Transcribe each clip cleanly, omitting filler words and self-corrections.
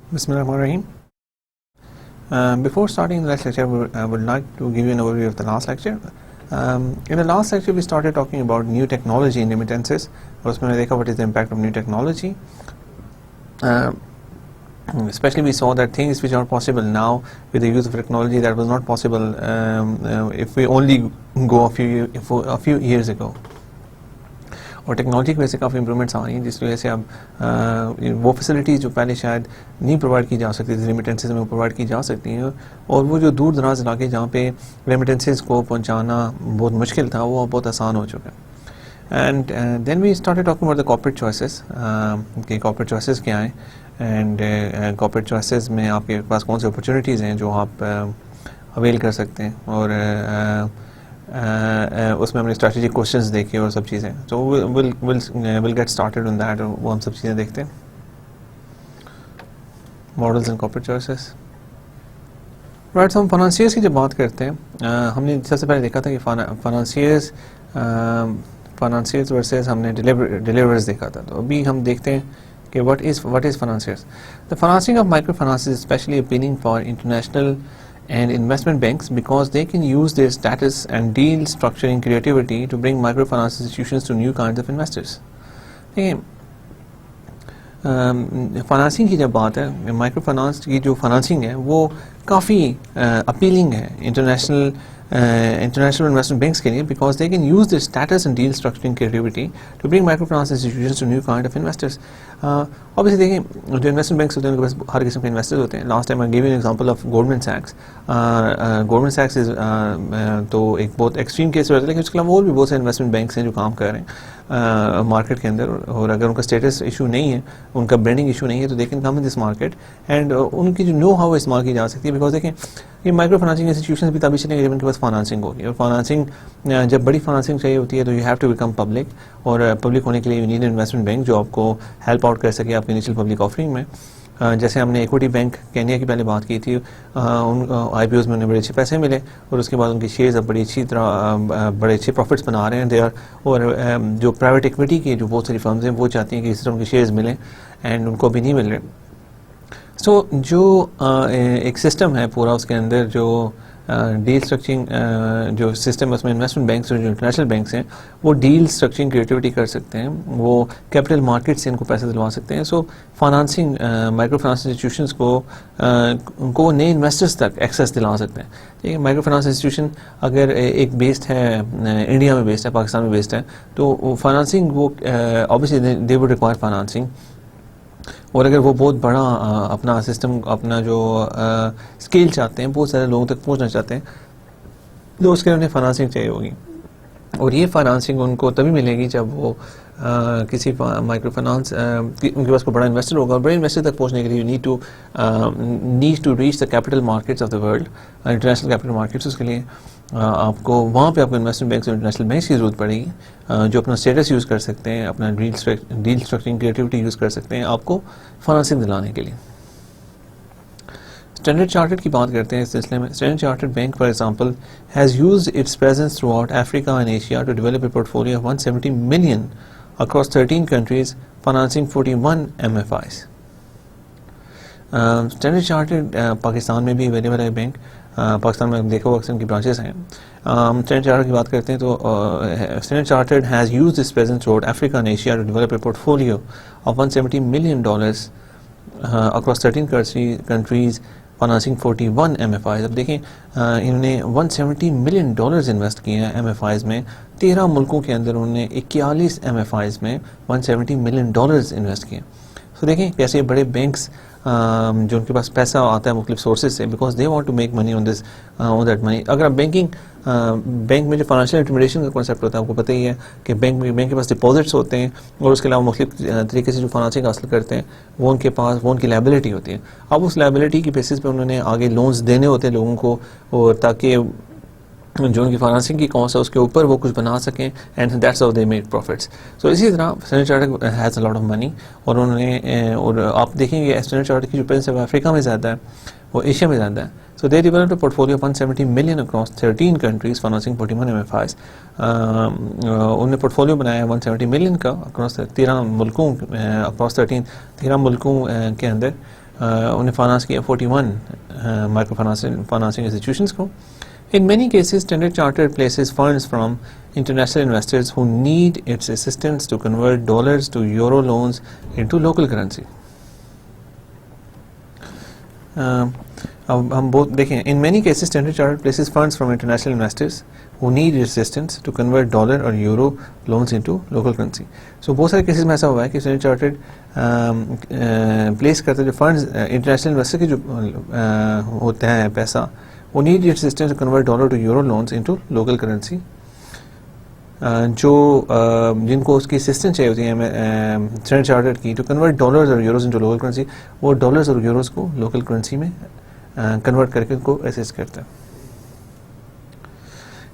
Bismillah ar-Rahim. Before starting the next lecture, I would like to give you an overview of the last lecture. In the last lecture, we started talking about new technology in remittances. What is the impact of new technology? Especially we saw that things which are possible now with the use of technology that was not possible if we only go a few years ago. اور technology کی وجہ سے کافی improvements آ رہی ہیں جس وجہ سے اب وہ فیسلٹیز جو پہلے شاید نہیں پرووائڈ کی جا سکتی تھی ریمیٹنسز میں پرووائڈ کی جا سکتی ہیں، اور وہ جو دور دراز علاقے جہاں پہ ریمیٹنسز کو پہنچانا بہت مشکل تھا وہ بہت آسان ہو چکا ہے. And then we started talking about the corporate choices کہ کارپوریٹ چوائسیز کیا ہیں، اینڈ کارپوریٹ چوائسیز میں آپ کے پاس کون سی اپرچونیٹیز ہیں جو آپ اویل کر سکتے ہیں، اور اس میں ہم نے اسٹریٹجک کوشچنز دیکھے اور سب چیزیں. تو we'll get started on that, وہ ہم سب چیزیں دیکھتے ہیں. Models and corporate choices. Right, ہم فنانسیئرس کی جب بات کرتے ہیں، ہم نے سب سے پہلے دیکھا تھا کہ فنانسیئرس ورسز ہم نے ڈیلیوررز دیکھا تھا. تو ابھی ہم دیکھتے ہیں کہ what is financiers. The financing of microfinance is especially appealing for international and investment banks because they can use their status and deal structuring creativity to bring microfinance institutions to new kinds of investors. Financing کی جب بات ہے، micro finance کی جو financing ہے وہ کافی appealing ہے انٹرنیشنل انویسٹمنٹ بینکس کے لیے because they can use their status and deal structuring creativity to bring micro finance institutions to new kind of investors. obviously دیکھیں جو انویسٹمنٹ بینکس ہوتے ہیں ان کے پاس ہر قسم کے انویسٹرز ہوتے ہیں. Last time I give you an example of Goldman سیکس. گولڈمن سیکس تو ایک بہت ایکسٹریم کیس ہوتا ہے، لیکن اس کے علاوہ اور بھی بہت سے انویسٹمنٹ بینکس ہیں جو کام کر رہے ہیں مارکیٹ کے اندر، اور اگر ان کا اسٹیٹس ایشو نہیں ہے، ان کا برانڈنگ ایشو نہیں ہے، تو they can come in this market and ان کی جو نو ہاؤ استعمال کی جا سکتی ہے. بیکاز دیکھیں یہ مائکرو فنانسنگ انسٹیٹیوشنز بھی تبھی چلیں گے جب ان کے پاس فنانسنگ ہوگی، اور فنانسنگ جب بڑی فنانسنگ چاہیے ہوتی ہے تو you have to become public, اور پبلک ہونے کے لیے یو نیڈ انویسٹمنٹ بینک جو آپ کو ہیلپ آؤٹ کر سکے آپ کی انیشیل پبلک آفرنگ میں. جیسے ہم نے ایکوٹی بینک کینیا کی پہلے بات کی تھی، ان آئی پی اوز میں انہیں بڑے اچھے پیسے ملے، اور اس کے بعد ان کی شیئرز اب بڑی اچھی طرح بڑے اچھے پروفٹس بنا رہے ہیں دے آر. اور جو پرائیویٹ ایکویٹی کی جو بہت ساری فرمز ہیں وہ چاہتی ہیں کہ اس طرح ان کی شیئرز ملیں، اینڈ ان کو بھی نہیں مل رہے. سو جو ایک سسٹم ہے پورا اس کے اندر جو ڈیل اسٹرکچرنگ جو سسٹم ہے اس میں انویسٹمنٹ بینکس اور جو انٹرنیشنل بینکس ہیں وہ ڈیل اسٹرکچرنگ کریٹیوٹی کر سکتے ہیں، وہ کیپٹل مارکیٹ سے ان کو پیسے دلوا سکتے ہیں. سو فنانسنگ مائکرو فنانس انسٹیٹیوشنس کو نئے انویسٹرس تک ایکسیس دلا سکتے ہیں. ٹھیک ہے، مائکرو فنانس انسٹیٹیوشن اگر ایک بیسڈ ہے انڈیا میں بیسڈ ہے، پاکستان میں بیسڈ ہے، تو فنانسنگ وہ obviously they would require financing. اور اگر وہ بہت بڑا اپنا سسٹم اپنا جو اسکیل چاہتے ہیں، بہت سارے لوگوں تک پہنچنا چاہتے ہیں، تو اس کے لیے انہیں فنانسنگ چاہیے ہوگی. اور یہ فنانسنگ ان کو تبھی ملے گی جب وہ کسی مائکرو فنانس ان کے پاس کوئی بڑا انویسٹر ہوگا. اور بڑے انویسٹر تک پہنچنے کے لیے need to reach the capital markets of the world, international capital markets. اس کے لیے آپ کو وہاں پہ آپ کو انویسٹمنٹ بینکس اور انٹرنیشنل بینکس کی ضرورت پڑے گی جو اپنا اسٹیٹس یوز کر سکتے ہیں، اپنا ڈیل اسٹرکچرنگ کریٹیوٹی یوز کر سکتے ہیں آپ کو فنانسنگ دلانے کے لیے. اسٹینڈرڈ چارٹرڈ کی بات کرتے ہیں اس سلسلے میں. Standard Chartered Bank for example has used its presence throughout Africa and Asia to develop a portfolio of 170 million across 13 countries financing 41 MFIs. Standard Chartered Pakistan میں بھی اویلیبل ہے بینک. پاکستان میں دیکھو اکثر ان کی برانچز ہیں. اسٹینڈرڈ چارٹرڈ کی بات کرتے ہیں تو Standard Chartered has used its presence throughout Africa and Asia to develop a portfolio of $170 million across 13 countries financing 41 MFIs. اب دیکھیں انہوں نے $170 million انویسٹ کیے ہیں MFIs میں. 13 ملکوں کے اندر انہوں نے 41 MFIs میں $170 million انویسٹ کیے. تو دیکھیں کیسے بڑے بینکس جو ان کے پاس پیسہ آتا ہے مختلف سورسز سے، because they want to make money on that money. اگر آپ بینک میں جو فائنینشیل انٹرمیڈیشن کا کانسیپٹ ہوتا ہے آپ کو پتہ ہی ہے کہ بینک کے پاس ڈپازٹس ہوتے ہیں، اور اس کے علاوہ مختلف طریقے سے جو فنانسنگ حاصل کرتے ہیں وہ ان کے پاس وہ ان کی لائبلٹی ہوتی ہے. اب اس لائبلٹی کی بیسس پہ انہوں نے آگے لونز دینے ہوتے ہیں لوگوں کو، اور تاکہ جو ان کی فنانسنگ کی کاسٹ ہے اس کے اوپر وہ کچھ بنا سکیں، and that's how they make profits. So اسی طرح Standard Chartered has a lot of money, اور انہوں نے اور آپ دیکھیں گے اسٹینڈرڈ چارٹرڈ کی جو پرنس ہے افریقہ میں زیادہ ہے، وہ ایشیا میں زیادہ ہے. So they developed a portfolio of 170 million across 13 countries financing 41 MFIs. انہوں نے پورٹفولیو بنایا ہے 170 ملین کا اکراس 13 ملکوں اکراس 13 ملکوں کے اندر. انہیں فائنانس کیا 41 مائکرو فائنانسنگ انسٹیٹیوشنس کو. In many cases, Standard Chartered places funds from international investors who need its assistance to convert dollars to euro loans into local currency. اب ہم بہت دیکھیں, in many cases Standard Chartered places funds from international investors who need its assistance to convert dollar or euro loans into local currency. So بہت سارے cases میں ایسا ہوا ہے کہ Standard Chartered پلیس کرتے جو فنڈز انٹرنیشنل انویسٹر کے جو ہوتے ہیں پیسہ, وہ need its assistance to convert dollar to euro loans into local currency. جو جن کو اس کی اسسٹنس چاہیے ہوتی ہے اسٹینڈرڈ چارٹرڈ کی ٹو کنورٹ ڈالرز اور یوروز انٹو لوکل کرنسی, وہ ڈالرز اور یوروز کو لوکل کرنسی میں کنورٹ کر کے ان کو اسسٹ کرتا ہے.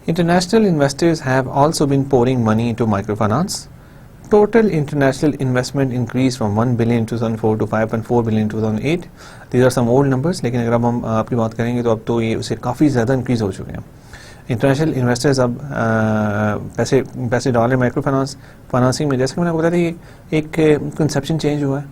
International investors have also been pouring money into microfinance. Total international investment increased from 1 billion in 2004 to 5.4 billion in 2008. These are some old numbers, لیکن اگر ہم آپ کی بات کریں گے تو اب تو یہ اسے کافی زیادہ انکریز ہو چکے ہیں. انٹرنیشنل انویسٹرز اب پیسے ڈالیں مائکرو فائنانسنگ میں. جیسے کہ میں نے بتایا تھا ایک کنسیپشن چینج ہوا ہے,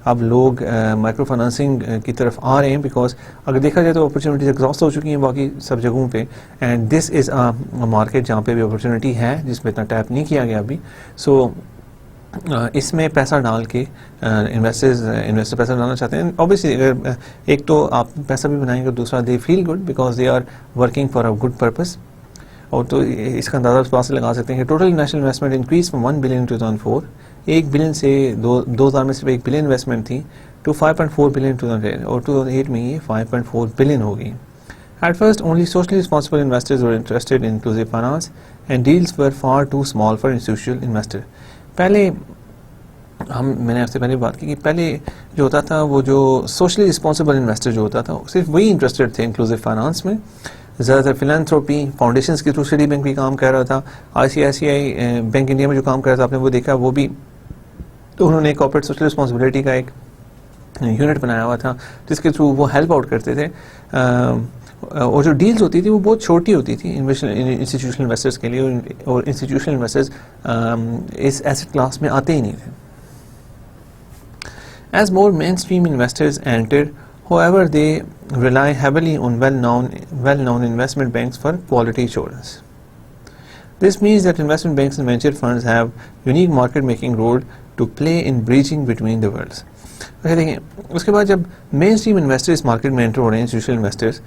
اب لوگ مائکرو فائنانسنگ کی طرف آ رہے ہیں بیکاز اگر دیکھا جائے تو اپرچونیٹیز ایگزاسٹ ہو چکی ہیں باقی سب جگہوں پہ, and this is a market جہاں پہ بھی اپرچونیٹی ہے جس میں اتنا ٹیپ نہیں کیا گیا ابھی. سو اس میں پیسہ ڈال کے انویسٹر پیسہ ڈالنا چاہتے ہیں. اوبیسلی اگر ایک تو آپ پیسہ بھی بنائیں گے, دوسرا they feel good because they are working for a good purpose. اور تو اس کا اندازہ اس بات سے لگا سکتے ہیں کہ total international investment increase from 1 billion in 2004, 1 billion سے 2000 میں صرف 1 بلین انویسٹمنٹ تھی, ٹو 5.4 بلین 2008, اور 2008 میں یہ 5.4 بلین ہو گئی. At first, only socially responsible investors were interested in inclusive finance, and deals were far too small for institutional investors. پہلے میں نے آپ سے پہلے بات کی کہ پہلے جو ہوتا تھا وہ جو سوشلی رسپانسبل انویسٹر جو ہوتا تھا صرف وہی انٹرسٹڈ تھے انکلوسیو فائنانس میں. زیادہ تر فلانتھروپی فاؤنڈیشنز کے تھرو سٹی بینک بھی کام کر رہا تھا, ICICI بینک انڈیا میں جو کام کر رہا تھا آپ نے وہ دیکھا, وہ بھی تو انہوں نے کارپوریٹ سوشل رسپانسبلٹی کا ایک یونٹ بنایا ہوا تھا جس کے تھرو وہ ہیلپ آؤٹ کرتے تھے. اور جو ڈیلز ہوتی تھی وہ بہت چھوٹی ہوتی تھی انسٹیٹیوشنل انویسٹرز کے لیے, اور انسٹیٹیوشنل انویسٹرز اس ایسٹ کلاس میں آتے ہی نہیں تھے. As more mainstream investors entered, however, they rely heavily on well-known investment banks for quality assurance. This means that investment banks and venture funds have unique market-making role to play in bridging between the worlds. اچھا دیکھیں, اس کے بعد جب mainstream investor اس market میں enter ہو رہے ہیں, انسٹیٹیوشنل انویسٹرز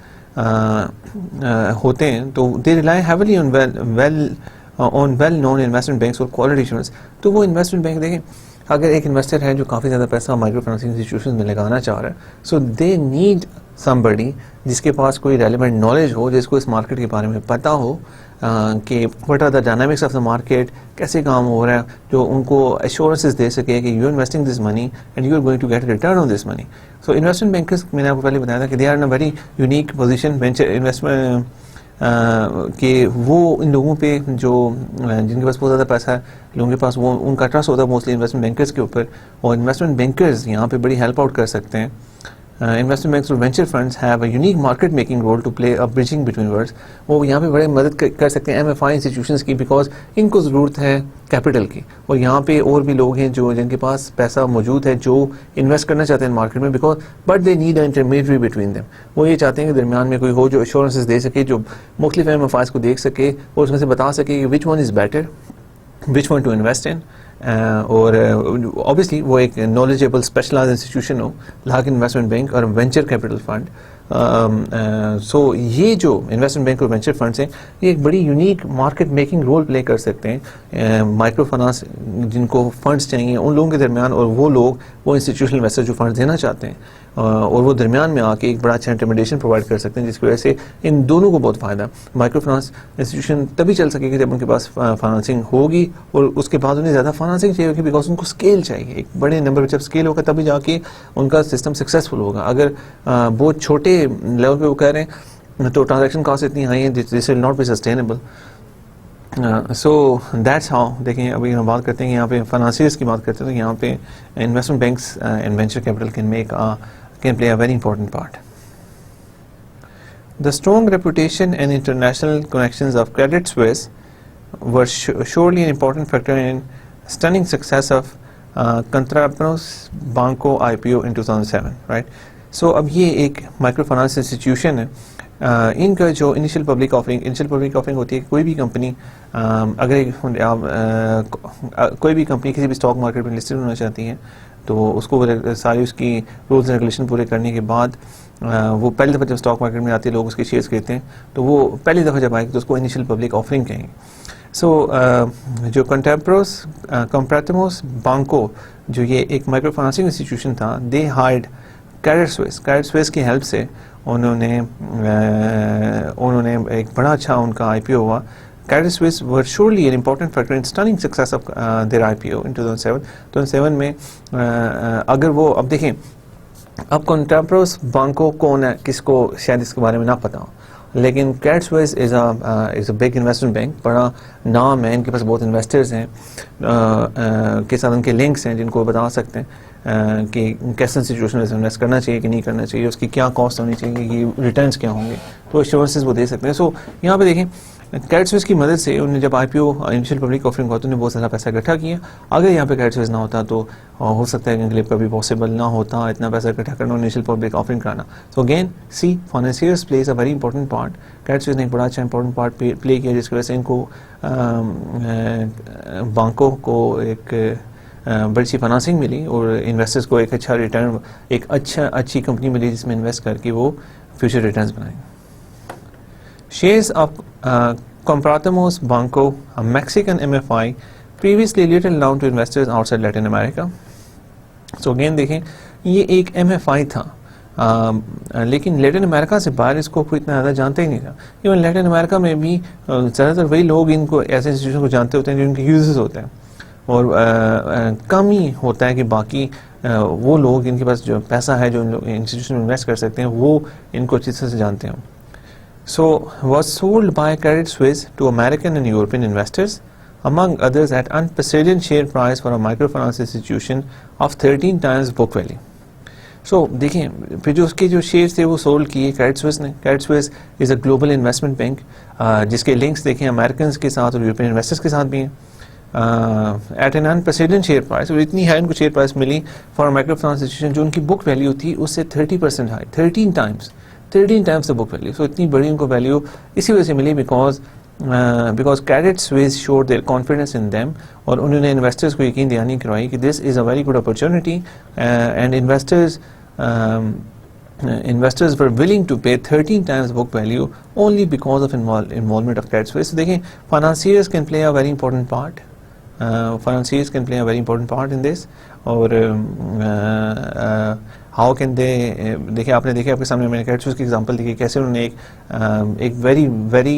ہوتے ہیں, تو they rely heavily on well known investment banks اور کوالٹی ایشورنس. تو وہ انویسٹمنٹ بینک دیکھیں, اگر ایک انویسٹر ہے جو کافی زیادہ پیسہ مائکرو فائنانسنگ انسٹیٹیوشن میں لگانا چاہ رہا ہے, سو دے نیڈ somebody جس کے پاس کوئی ریلیونٹ نالج ہو, جس کو اس مارکیٹ کے بارے میں پتہ ہو کہ what are the dynamics of the market, کیسے کام ہو رہا ہے, جو ان کو assurances دے سکے کہ you are investing this money and you are going to get a return on this money. So investment bankers, میں نے آپ کو پہلے بتایا تھا کہ they are in a very unique position, venture investment کہ وہ ان لوگوں پہ جو جن کے پاس بہت زیادہ پیسہ ہے, لوگوں کے پاس وہ ان کا ٹرسٹ ہوتا ہے موسٹلی انویسٹمنٹ بینکرز کے اوپر, اور انویسٹمنٹ بینکرز یہاں پہ بڑی ہیلپ آؤٹ کر سکتے ہیں. Investment banks or venture funds have a unique market making role to play a bridging between worlds. وہ یہاں پہ بڑے مدد کر سکتے ہیں MFI انسٹیٹیوشنس کی, بیکاز ان کو ضرورت ہے کیپٹل کی, اور یہاں پہ اور بھی لوگ ہیں جو جن کے پاس پیسہ موجود ہے جو انویسٹ کرنا چاہتے ہیں مارکیٹ میں, because but they need an intermediary between them. وہ یہ چاہتے ہیں کہ درمیان میں کوئی ہو جو ایشورنسز دے سکے, جو مختلف MFIs کو دیکھ سکے اور اس میں سے بتا سکے کہ which one is better, which one to invest in. اور obviously وہ ایک knowledgeable specialized institution ہو, like investment bank اور venture capital fund. سو یہ جو انویسٹمنٹ بینک اور وینچر فنڈس ہیں, یہ ایک بڑی unique market making role play کر سکتے ہیں مائکرو فائنانس جن کو فنڈس چاہیے ان لوگوں کے درمیان, اور وہ لوگ وہ انسٹیٹیوشنل انویسٹر جو فنڈس دینا چاہتے ہیں, اور وہ درمیان میں آ کے ایک بڑا اچھا انٹرمیڈیشن پرووائڈ کر سکتے ہیں, جس کی وجہ سے ان دونوں کو بہت فائدہ. مائکرو فائنانس انسٹیٹیوشن تبھی چل سکے گی جب ان کے پاس فائنانسنگ ہوگی, اور اس کے بعد انہیں زیادہ فائنانسنگ چاہیے ہوگی, بیکاز ان کو اسکیل چاہیے, ایک بڑے نمبر پہ جب اسکیل ہوگا تبھی جا کے ان کا سسٹم سکسیزفل ہوگا. اگر بہت چھوٹے لیول پہ وہ کہہ رہے ہیں تو ٹرانزیکشن کاسٹ اتنی ہائی ہیں, this will not be sustainable. So that's how. دیکھیں ابھی ہم بات کرتے ہیں یہاں پہ فائنانسیئرس کی بات کرتے ہیں, تو یہاں پہ investment banks and venture capital can play a very important part. The strong reputation and international connections of Credit Suisse were surely an important factor in stunning success of Contrapnos Banco IPO in 2007, right? سو اب یہ ایک micro finance institution ہے. ان کا جو initial public offering ہوتی ہے کہ کوئی بھی کمپنی اگر کوئی بھی کمپنی کسی بھی اسٹاک مارکیٹ میں لسٹڈ ہونا چاہتی ہے تو اس کو ساری اس کی رولز اینڈ ریگولیشن پورے کرنے کے بعد وہ پہلی دفعہ جب اسٹاک مارکیٹ میں آتی ہے لوگ اس کے شیئرز خریدتے ہیں تو وہ پہلی دفعہ جب آئے گی تو اس کو انیشیل پبلک آفرنگ کہیں گے. سو جو کمپراتموس بانکو جو یہ ایک مائکرو فائنانسنگ انسٹیٹیوشن تھا, دے ہائرڈ کریڈٹ سوئس کی ہیلپ سے انہوں نے ایک بڑا اچھا ان کا آئی پی او ہوا. Credit Suisse were surely an important factor in stunning success of their I P O ان 2007 میں. اگر وہ اب دیکھیں اب کنٹمپروس بانکو کون ہے, کس کو شاید اس کے بارے میں نہ پتا ہو, لیکن credit Swiss is a big investment bank, بڑا نام ہے, ان کے پاس بہت انویسٹرز ہیں کے ساتھ ان کے لنکس ہیں جن کو بتا سکتے ہیں کہ کیسے انسٹیٹیوشن میں انویسٹ کرنا چاہیے کہ نہیں کرنا چاہیے, اس کی کیا کاسٹ ہونی چاہیے, کہ ریٹرنس کیا ہوں گے, تو ایشورنسز وہ دے سکتے ہیں. سو یہاں پہ دیکھیں کریڈٹ سوئس کی مدد سے انہوں نے جب آئی پی او انیشیل پبلک آفرنگ ہوا تو انہوں نے بہت سارا پیسہ اکٹھا کیا. اگر یہاں پہ کریڈٹ سوئس نہ ہوتا تو ہو سکتا ہے کہ انکلیو کبھی پاسبل نہ ہوتا اتنا پیسہ اکٹھا کرنا, انیشیل پبلک آفرنگ کرانا. So again see financiers plays a very important part. Credit Suisse نے ایک بڑا اچھا امپورٹنٹ پارٹ پلے کیا جس کی وجہ سے ان کو بینکوں کو ایک بڑی سی فنانسنگ ملی اور انویسٹرز کو ایک اچھا ریٹرن, ایک اچھی کمپنی ملی جس میں انویسٹ کر کے وہ فیوچر ریٹرنز بنائیں. Shares of Compartamos Banco, a Mexican MFI, previously little known to investors outside Latin America. So again دیکھیں یہ ایک MFI تھا, لیکن لیٹن امریکہ سے باہر اس کو کوئی اتنا زیادہ جانتے ہی نہیں تھا. ایون لیٹن امریکہ میں بھی زیادہ تر وہی لوگ ان کو ایسے انسٹیٹیوشن کو جانتے ہوتے ہیں جو ان کے یوزرز ہوتے ہیں, اور کم ہی ہوتا ہے کہ باقی وہ لوگ ان کے پاس جو پیسہ ہے جو انسٹیٹیوشن میں انویسٹ کر سکتے ہیں وہ ان کو اچھی طرح سے جانتے ہیں. So was sold by Credit Suisse to American and European investors, among others at unprecedented share price for a microfinance institution of 13 times book value. So دیکھیں پھر جو اس کے جو شیئرز تھے وہ سولڈ کیے کریڈٹ سوئس نے. Credit Swiss is a global investment bank جس کے لنکس دیکھیں امریکنز کے ساتھ اور یورپین انویسٹرز کے ساتھ بھی ہیں. At an unprecedented share price, اور اتنی ہائی ان کو شیئر پرائز ملی فار مائکرو فائنانس انسٹیٹیوشن جو ان کی بک ویلیو تھی اس سے 30% high, 13 times the book value. So اتنی بڑی ان کو ویلیو اسی وجہ سے ملی because Credit Suisse showed their confidence in them, اور انہوں نے انویسٹرز کو یقین دہانی کروائی کہ this is a very good opportunity and investors were willing to pay 13 times book value only because of involvement of Credit Suisse. So دیکھیں financiers can play a very important part. Financiers can play a very important part in this. اور how can they دیکھیں آپ نے دیکھا آپ کے سامنے میں نے کریڈٹ سوئس کی ایگزامپل دیکھی کیسے انہوں نے ایک very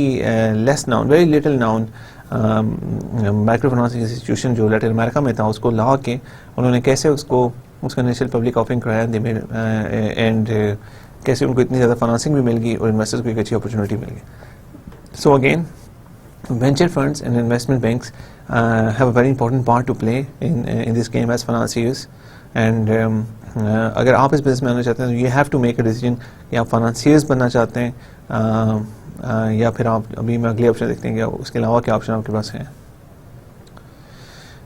less known very little known micro financing institution جو لیٹن امریکہ میں تھا اس کو لا کے انہوں نے کیسے اس کا انیشیل پبلک آفرنگ کرایا اینڈ کیسے ان کو اتنی زیادہ فائنانسنگ بھی مل گئی اور انویسٹرز کو ایک اچھی اپرچونیٹی مل گئی. So again venture funds and investment banks have a very important part to play in this game as financiers, and اگر آپ اس بزنس میں آنا چاہتے ہیں تو you have to make a decision کہ آپ فائنانسیئرز بننا چاہتے ہیں یا پھر آپ ابھی میں اگلی آپشن دیکھتے ہیں کہ اس کے علاوہ کیا آپشن آپ کے پاس ہیں.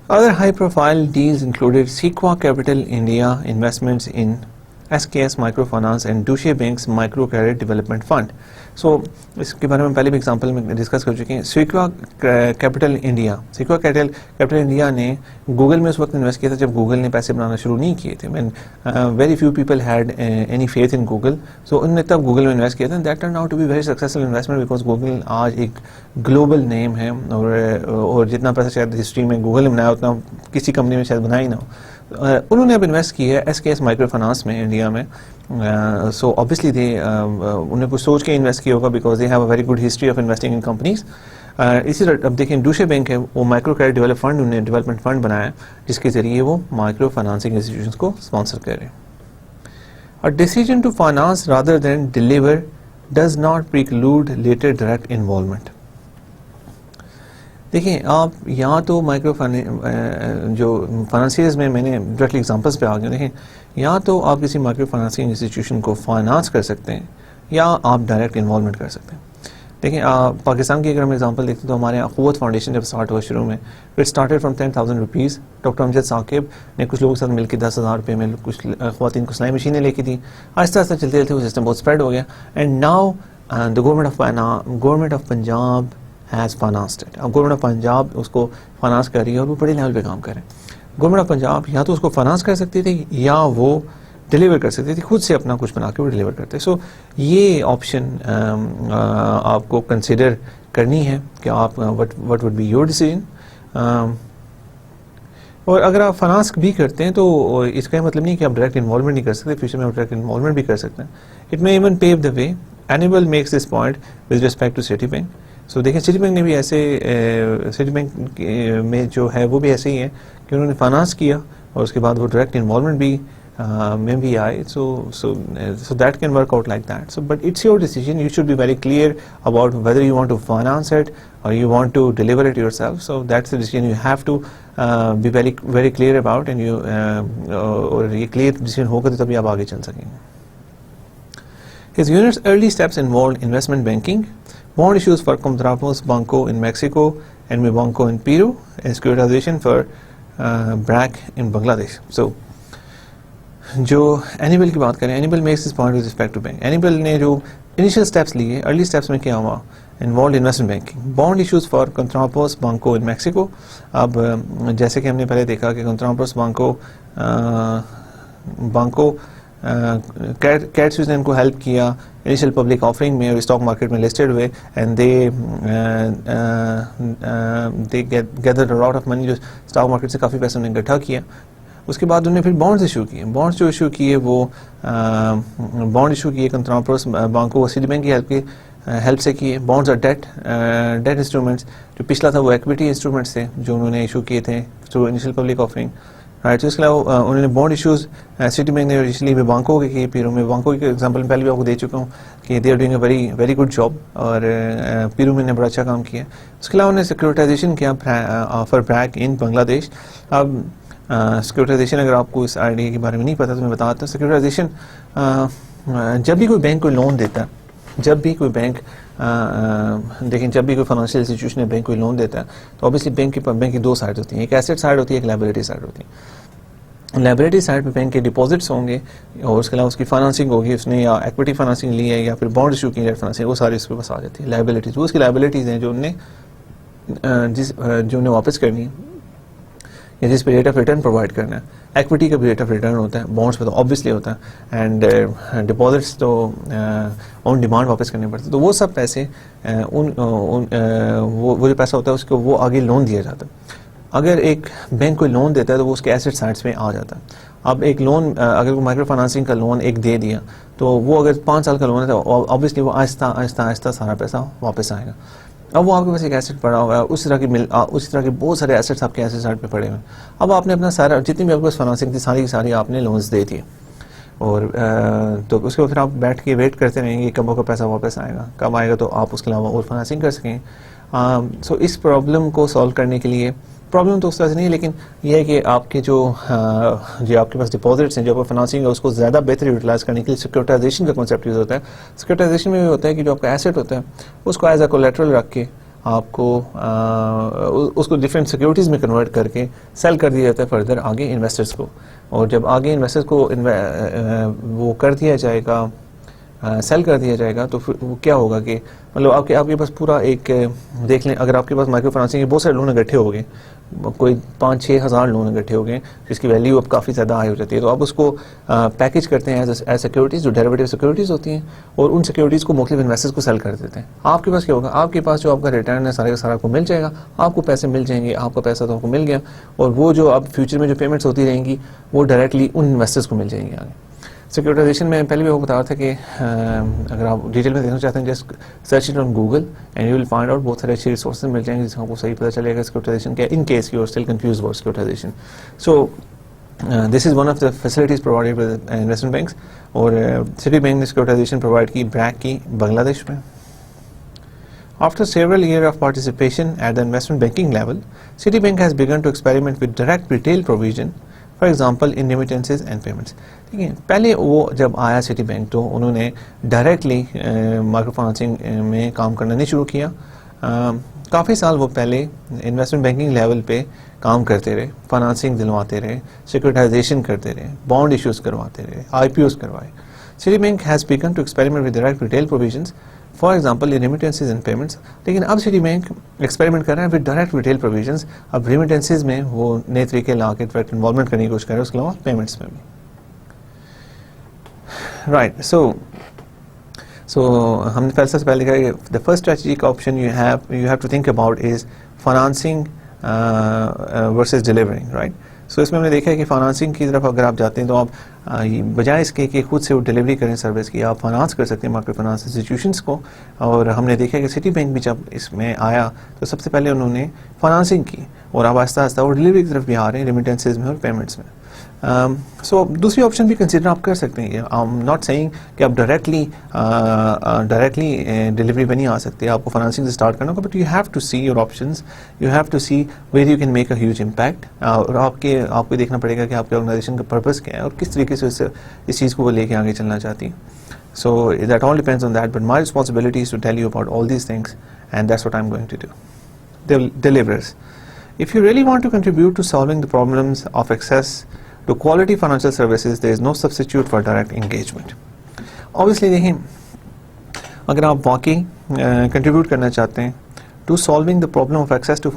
Other high profile deals included Sequoia Capital India investments in SKS Microfinance and Deutsche Bank's Micro Credit Development Fund. سو اس کے بارے میں پہلے بھی ایگزامپل میں ڈسکس کر چکے ہیں. سیکوا کیپٹل انڈیا نے گوگل میں اس وقت انویسٹ کیا تھا جب گوگل نے پیسے بنانا شروع نہیں کیے تھے. Very few people had any faith in Google, so انہوں نے تب گوگل میں انویسٹ کیا تھا. That turn out to be very successful investment because Google آج ایک گلوبل نیم ہے, اور جتنا پیسہ شاید ہسٹری میں گوگل نے بنایا اتنا کسی کمپنی میں شاید بنایا ہی نہ ہو. انہوں نے اب انویسٹ کیا ہے SKS مائکرو فائنانس میں انڈیا میں. سو obviously انہوں نے کچھ سوچ کے انویسٹ کیا ہوگا because they have a very good history of investing in companies. اسی طرح اب دیکھیں ڈوشے بینک ہے وہ مائکرو کریڈٹ ڈیولپ فنڈ, انہوں نے ڈیولپمنٹ فنڈ بنایا جس کے ذریعے وہ مائکرو فائنانسنگ انسٹیٹیوشنس کو اسپانسر کر رہے ہیں. A decision to finance rather than deliver does not preclude later direct involvement. دیکھیں آپ یہاں تو مائکرو جو فائنانسیئرز میں نے ڈائریکٹلی ایگزامپلس پہ آ گئے. دیکھیں یا تو آپ کسی مائکرو فائنانسنگ انسٹیٹیوشن کو فائنانس کر سکتے ہیں یا آپ ڈائریکٹ انوالومنٹ کر سکتے ہیں. دیکھیں پاکستان کی اگر ہم ایگزامپل دیکھتے تو ہمارے یہاں قوت فاؤنڈیشن جب اسٹارٹ ہوا شروع میں it started from 10,000 rupees. Doctor Amjad Saqib نے کچھ لوگوں کے ساتھ مل کے 10,000 روپے میں کچھ خواتین کو سلائی مشینیں لے کے دی. آہستہ آہستہ چلتے چلتے وہ سسٹم بہت اسپریڈ ہو گیا. And now the government of Punjab has financed it. اب گورنمنٹ آف پنجاب اس کو فائنانس کر رہی ہے اور وہ بڑے لیول پہ کام کر رہے ہیں. گورنمنٹ آف پنجاب یا تو اس کو فائنانس کر سکتی تھی یا وہ ڈلیور کر سکتی تھی, خود سے اپنا کچھ بنا کے وہ ڈلیور کرتے. سو یہ آپشن آپ کو کنسیڈر کرنی ہے کہ آپ what would be your decision. اور اگر آپ فائنانس بھی کرتے ہیں تو اس کا مطلب نہیں کہ آپ ڈائریکٹ انوالومنٹ نہیں کر سکتے, فیوچر میں آپ ڈائریکٹ انوالومنٹ بھی کر سکتے ہیں. It may even pave the way. Enable makes this point with respect to Citibank. So دیکھیں سٹی بینک نے بھی ایسے سٹی بینک میں جو ہے وہ بھی ایسے ہی ہے کہ انہوں نے فائنانس کیا اور اس کے بعد وہ ڈائریکٹ انوالومنٹ بھی میں بھی آئے. So that can work out like that. So but it's your decision. You should be very clear about whether you want to finance it or you want to deliver it yourself. So that's the decision you have to be very very clear about, and you اور یہ clear decision ہوگا تو تبھی آپ آگے چل سکیں گے. His unit's early steps involved investment banking, bond issues for Contrapos Banco in Mexico and Mi Banco in Peru, and securitization for BRAC in Bangladesh. So جو اینیبل کی بات کریں, Enable makes this point with respect to bank. Enable نے جو initial steps لیے, early steps میں کیا ہوا, involved investment banking, bond issues for Compartamos Banco in Mexico. اب جیسے کہ ہم نے پہلے دیکھا کہ کنٹراپوس بانکو کیٹسوز نے ان کو ہیلپ کیا انیشیل پبلک آفرنگ میں اور اسٹاک مارکیٹ میں لسٹڈ ہوئے, and they gathered a lot of منی, جو اسٹاک مارکیٹ سے کافی پیسے انہوں نے اکٹھا کیا. اس کے بعد انہوں نے پھر بانڈز ایشو کیے. بانڈز جو ایشو کیے وہ بانڈ ایشو کیے کنٹراپوس بانکو سٹی بینک کی ہیلپ سے کیے. بانڈز اور ڈیٹ انسٹرومنٹس, جو پچھلا تھا وہ ایکویٹی انسٹرومنٹس تھے جو انہوں نے ایشو کیے تھے through initial public offering, right. اس کے علاوہ انہوں نے بانڈ ایشوز سٹی بینک نے انیشلی میں بانکو کے کیے. پیرو میں بانکو کی ایگزامپل پہلے بھی آپ کو دے چکا ہوں کہ they are doing a very good job, اور پیرو میں نے بڑا اچھا کام کیا. اس کے علاوہ انہوں نے سیکورٹائزیشن کیا فار BRAC ان بنگلہ دیش. اب سیکورٹائزیشن اگر آپ کو اس آئیڈیا کے بارے میں نہیں پتا تو میں بتاتا ہوں. سیکورٹائزیشن جب بھی کوئی بینک کوئی لون دیتا ہے, جب بھی کوئی بینک دیکھیں جب بھی کوئی فائنینشیل انسٹیٹیوشن بینک کوئی لون دیتا ہے تو اوبیسلی بینک کی دو سائڈ ہوتی ہیں, ایک ایسٹ سائڈ ہوتی ہے, ایک لائبلٹی سائڈ ہوتی ہے. لائبلٹی سائڈ پہ بینک کے ڈپازٹس ہوں گے اور اس کے علاوہ اس کی فائنانسنگ ہوگی, اس نے یا ایکویٹی فائنانسنگ لی ہے یا پھر بانڈ ایشو کی فائنانسنگ, وہ ساری اس کے پاس آ جاتی ہے. لائبلٹیز وہ اس کی لائبلٹیز ہیں جو انہیں واپس کرنی ہے یا جس پہ ریٹ آف ریٹرن پرووائڈ کرنا ہے. ایکویٹی کا بھی ریٹ آف ریٹرن ہوتا ہے, بانڈس پہ تو آبویسلی ہوتا ہے, اینڈ ڈپازٹس تو آن ڈیمانڈ واپس کرنے پڑتے. تو وہ سب پیسے وہ جو پیسہ ہوتا ہے اس کو وہ آگے لون دیا جاتا ہے. اگر ایک بینک کوئی لون دیتا ہے تو وہ اس کے ایسٹ سائڈس میں آ جاتا ہے. اب ایک لون اگر کوئی مائکرو فائنانسنگ کا لون ایک دے دیا تو وہ اگر 5 سال کا لون ہے تو آبویسلی وہ آہستہ آہستہ آہستہ سارا پیسہ واپس آئے گا. اب وہ آپ کے پاس ایک ایسٹ پڑا ہوا ہے, اسی طرح کے بہت سارے ایسٹس آپ کے ایسٹ سائڈ پہ پڑے ہوئے ہیں. اب آپ نے اپنا سارا جتنی بھی آپ کے پاس فائنانسنگ تھی ساری کی ساری آپ نے لونز دے دیے, اور تو اس کے بعد پھر آپ بیٹھ کے ویٹ کرتے رہیں گے کب کا پیسہ واپس آئے گا, کب آئے گا تو آپ اس کے علاوہ اور فائنانسنگ کر سکیں. سو اس پرابلم کو سالو کرنے کے لیے, پرابلم تو اس طرح سے نہیں ہے لیکن یہ ہے کہ آپ کے جو آپ کے پاس ڈپازٹس ہیں, جو آپ فائنانسنگ ہے اس کو زیادہ بہتر یوٹیلائز کرنے کے لیے سیکورٹائزیشن کا کانسیپٹ یوز ہوتا ہے. سیکورٹائزیشن میں بھی ہوتا ہے کہ جو آپ کا ایسٹ ہوتا ہے اس کو ایز اے کولیٹرل رکھ کے آپ کو اس کو ڈفرینٹ سیکورٹیز میں کنورٹ کر کے سیل کر دیا جاتا ہے فردر آگے انویسٹرز کو. اور جب آگے انویسٹرز کو وہ کر دیا جائے گا, سیل کر دیا جائے گا, تو پھر وہ کیا ہوگا کہ مطلب آپ کے پاس پورا ایک دیکھ لیں, اگر آپ کے پاز مائکرو فائنانسنگ کے بہت سارے لون اکٹھے ہو گئے, کوئی 5-6 ہزار لون اکٹھے ہو گئے جس کی ویلیو اب کافی زیادہ ہائی ہو جاتی ہے, تو آپ اس کو پیکج کرتے ہیں ایز سیکورٹیز, جو ڈیریویٹو سیکورٹیز ہوتی ہیں, اور ان سیکورٹیز کو مختلف انویسٹرز کو سیل کر دیتے ہیں. آپ کے پاس کیا ہوگا, آپ کے پاس جو آپ کا ریٹرن ہے سارے کا سارا کو مل جائے گا, آپ کو پیسے مل جائیں گے, آپ کا پیسہ تو آپ کو مل گیا, اور وہ جو اب فیوچر میں جو پیمنٹس ہوتی رہیں گی وہ ڈائریکٹلی ان انویسٹرز کو مل جائیں گی آگے. سیکورٹائزیشن میں پہلے بھی آپ کو بتا رہا تھا کہ اگر آپ ڈیٹیل میں دیکھنا چاہتے ہیں just search it on Google and you will find out بہت سارے اچھے ریسورسز مل جائیں گے جس سے آپ کو صحیح پتہ چلے گا سیکورٹائزیشن کیا, in case you are still confused about securitization. So this is one of the facilities provided by investment banks, اور سٹی بینک نے سیکورٹائزیشن پرووائڈ کی BRAC کی بنگلہ دیش میں. After several years of participation at the investment banking level, Citibank has begun to experiment with direct retail provision for example in remittances and payments. ٹھیک ہے, پہلے وہ جب آیا سٹی بینک تو انہوں نے ڈائریکٹلی مائکرو فائنانسنگ میں کام کرنا نہیں شروع کیا. کافی سال وہ پہلے انویسٹمنٹ بینکنگ لیول پہ کام کرتے رہے, فائنانسنگ دلواتے رہے, سیکورٹائزیشن کرتے رہے, بانڈ ایشوز کرواتے رہے, آئی پی اوز کروائے. Citibank has begun to experiment with direct retail provisions for example in remittances and payments. لیکن اب سٹی بینک ایکسپیریمنٹ کر رہے ہیں ود ڈائریکٹ ریٹیل پروویژنس. اب ریمیٹنسز میں وہ نئے طریقے لا کے ڈائریکٹ انوالومنٹ کرنے کی کوشش کر رہے ہیں, اس کے علاوہ پیمنٹس میں بھی. رائٹ, سو ہم نے سب سے پہلے کہا کہ the first strategic option you have to think about is financing versus delivering. Right, so اس میں ہم نے دیکھا ہے کہ فائنانسنگ کی طرف اگر آپ جاتے ہیں تو آپ بجائے اس کے کہ خود سے وہ ڈیلیوری کریں سروس کی, آپ فائنانس کر سکتے ہیں مائکرو فائنانس انسٹیٹیوشنس کو. اور ہم نے دیکھا کہ سٹی بینک بھی جب اس میں آیا تو سب سے پہلے انہوں نے فائنانسنگ کی, اور اب آہستہ آہستہ وہ ڈیلیوری کی طرف بھی آ رہے ہیں, ریمیٹنسز میں اور پیمنٹس میں. سو دوسری آپشن بھی کنسیڈر آپ کر سکتے ہیں. آئی ایم ناٹ سیئنگ کہ آپ ڈائریکٹلی ڈیلیوری پہ نہیں آ سکتے, آپ کو فائنانسنگ سے اسٹارٹ کرنا ہوگا, but you have to see your options, you have to see where you can make a huge impact. اور آپ کو دیکھنا پڑے گا کہ آپ کے آرگنائزیشن کا پرپز کیا ہے اور کس طریقے سے اس چیز کو وہ لے کے آگے چلنا چاہتی ہیں. So that all depends on that, but my responsibility is to tell you about all these things, and that's what I am going to do. Deliverers. If you really want to contribute to solving the problems of access to quality financial services, there is no substitute for direct engagement. Obviously دیکھیں, اگر آپ واقعی contribute کرنا چاہتے ہیں to solving the problem of access to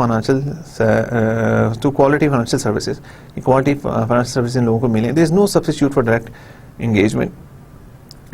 quality financial services, quality financial services ان لوگوں کو ملیں, there is no substitute for direct engagement.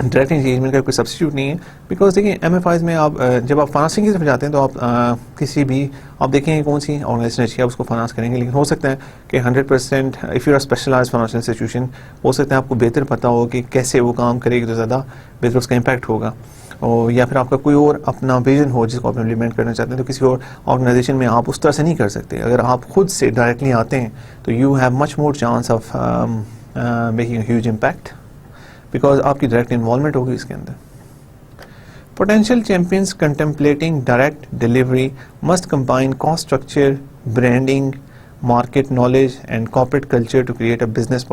Direct engagement کا کوئی سبسٹیوٹ نہیں ہے, بیکاز دیکھیں ایم ایف آئیز میں آپ جب آپ فائنانسنگ کی طرف جاتے ہیں تو آپ کسی بھی آپ دیکھیں گے کون سی آرگنائزیشن اچھی ہے آپ اس کو فائنانس کریں گے, لیکن ہو سکتا ہے کہ 100% if you are specialize financial institution, ہو سکتا ہے آپ کو بہتر پتہ ہو کہ کیسے وہ کام کرے گی تو زیادہ بہتر اس کا امپیکٹ ہوگا, اور یا پھر آپ کا کوئی اور اپنا ویژن ہو جس کو آپ امپلیمنٹ کرنا چاہتے ہیں, تو کسی اور آرگنائزیشن میں آپ اس طرح سے نہیں کر سکتے. اگر آپ خود سے ڈائریکٹلی آتے ہیں تو you have much more chance of making a huge impact, because آپ کی ڈائریکٹ انوالومنٹ ہوگی اس کے اندر. Potential champions contemplating direct delivery must combine cost structure, branding, market knowledge and corporate culture to create a business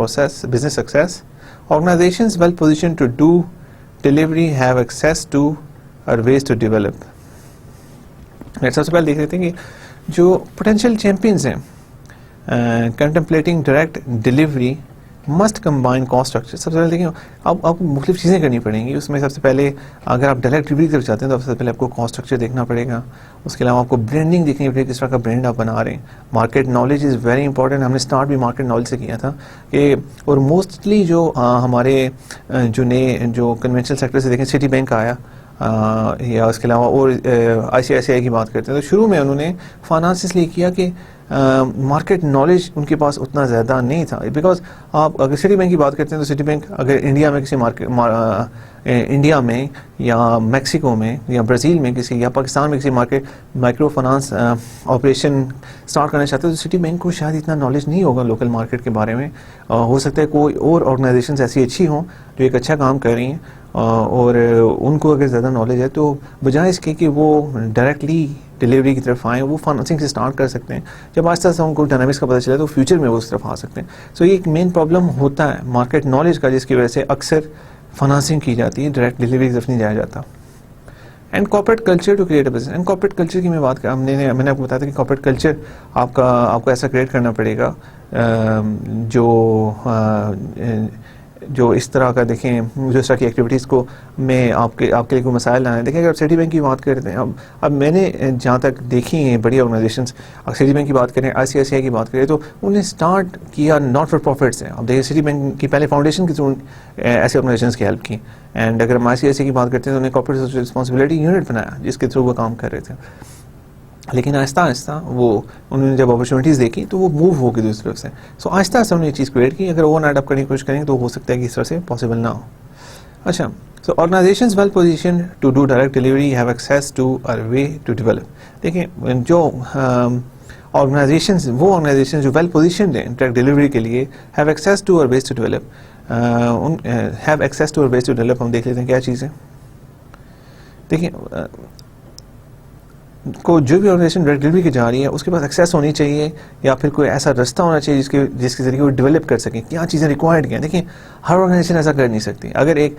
success. Organizations well position to do delivery have access to or ways to develop. سب سے پہلے دیکھ لیتے ہیں کہ جو potential champions ہیں contemplating direct delivery must combine cost structure. سب سے پہلے دیکھیں اب آپ کو مختلف چیزیں کرنی پڑیں گی. اس میں سب سے پہلے اگر آپ ڈائریکٹ ڈیلیوری کرنا چاہتے ہیں تو سب سے پہلے آپ کو کاسٹ اسٹرکچر دیکھنا پڑے گا. اس کے علاوہ آپ کو برانڈنگ دیکھنی پڑے گی, کس طرح کا برانڈ آپ بنا رہے ہیں. Market knowledge is very important. ہم نے اسٹارٹ بھی مارکیٹ نالج سے کیا تھا کہ, اور موسٹلی جو ہمارے جو نئے جو کنونشنل سیکٹر سے دیکھیں, سٹی بینک آیا یا اس کے علاوہ اور آئی سی آئی سی آئی کی بات کرتے ہیں, تو شروع میں انہوں نے فائنانس اس لیے کیا کہ مارکیٹ نالج ان کے پاس اتنا زیادہ نہیں تھا. بیکاز آپ اگر سٹی بینک کی بات کرتے ہیں تو سٹی بینک اگر انڈیا میں کسی انڈیا میں یا میکسیکو میں یا برازیل میں کسی یا پاکستان میں کسی مائکرو فائنانس آپریشن اسٹارٹ کرنا چاہتے ہیں تو سٹی بینک کو شاید اتنا نالج نہیں ہوگا لوکل مارکیٹ کے بارے میں. ہو سکتا ہے کوئی اور آرگنائزیشنز ایسی اچھی ہوں جو ایک اچھا کام کر رہی ہیں, اور ان کو اگر زیادہ نالج ہے تو بجائے اس کے کہ وہ ڈائریکٹلی ڈیلیوری کی طرف آئیں, وہ فائنانسنگ سے اسٹارٹ کر سکتے ہیں. جب آہستہ آہستہ ان کو ڈائنامکس کا پتہ چلے تو فیوچر میں وہ اس طرف آ سکتے ہیں. سو یہ ایک مین پرابلم ہوتا ہے مارکیٹ نالج کا, جس کی وجہ سے اکثر فائنانسنگ کی جاتی ہے, ڈائریکٹ ڈیلیوری کی طرف نہیں جایا جاتا. And corporate culture to create a business. And corporate culture کی میں بات کر میں نے آپ کو بتایا تھا کہ کارپوریٹ کلچر آپ کو ایسا کریٹ کرنا پڑے گا جو اس طرح کا دیکھیں, جو اس طرح کی ایکٹیویٹیز کو میں آپ کے لیے کوئی مسائل لانا ہے. دیکھیں اگر سٹی بینک کی بات کرتے ہیں, اب میں نے جہاں تک دیکھی ہیں بڑی آرگنائزیشنس, اگر سٹی بینک کی بات کریں, آئی سی آئی سی آئی کی بات کریں, تو انہوں نے اسٹارٹ کیا ناٹ فار پروفٹ سے. اب دیکھیں سٹی بینک کی پہلے فاؤنڈیشن کے تھرو ایسی آرگنائزیشنس کی ہیلپ کی. اینڈ اگر ہم آئی سی آئی سی کی بات کرتے ہیں تو انہوں نے کارپوریٹ سوشل رسپانسبلٹی یونٹ بنایا جس کے تھرو وہ کام کر رہے تھے. لیکن آہستہ آہستہ انہوں نے جب اپرچونیٹیز دیکھی تو وہ موو ہو گئی دوسری طرف سے. سو آہستہ آہستہ انہوں نے یہ چیز کریٹ کی. اگر اوور نائٹ اپ کرنے کی کوشش کریں تو ہو سکتا ہے کہ اس طرح سے پاسبل نہ ہو. اچھا, so organizations well position to do direct delivery have access to or way to develop. دیکھیں جو آرگنائزیشنز جو ویل پوزیشنڈ ہیں ڈائریکٹ ڈیلیوری کے لیے, have access to or ways to develop. Have access to or ways to develop ہم دیکھ لیتے ہیں کیا چیز ہے. دیکھیں کو جو بھی آرگنائزیشن ڈائریکٹ ڈلیوری کی جا رہی ہے اس کے پاس ایکسیس ہونی چاہیے, یا پھر کوئی ایسا رستہ ہونا چاہیے جس کے ذریعے وہ ڈیولپ کر سکیں کیا چیزیں ریکوائرڈ ہیں. دیکھیں ہر آرگنائزیشن ایسا کر نہیں سکتی. اگر ایک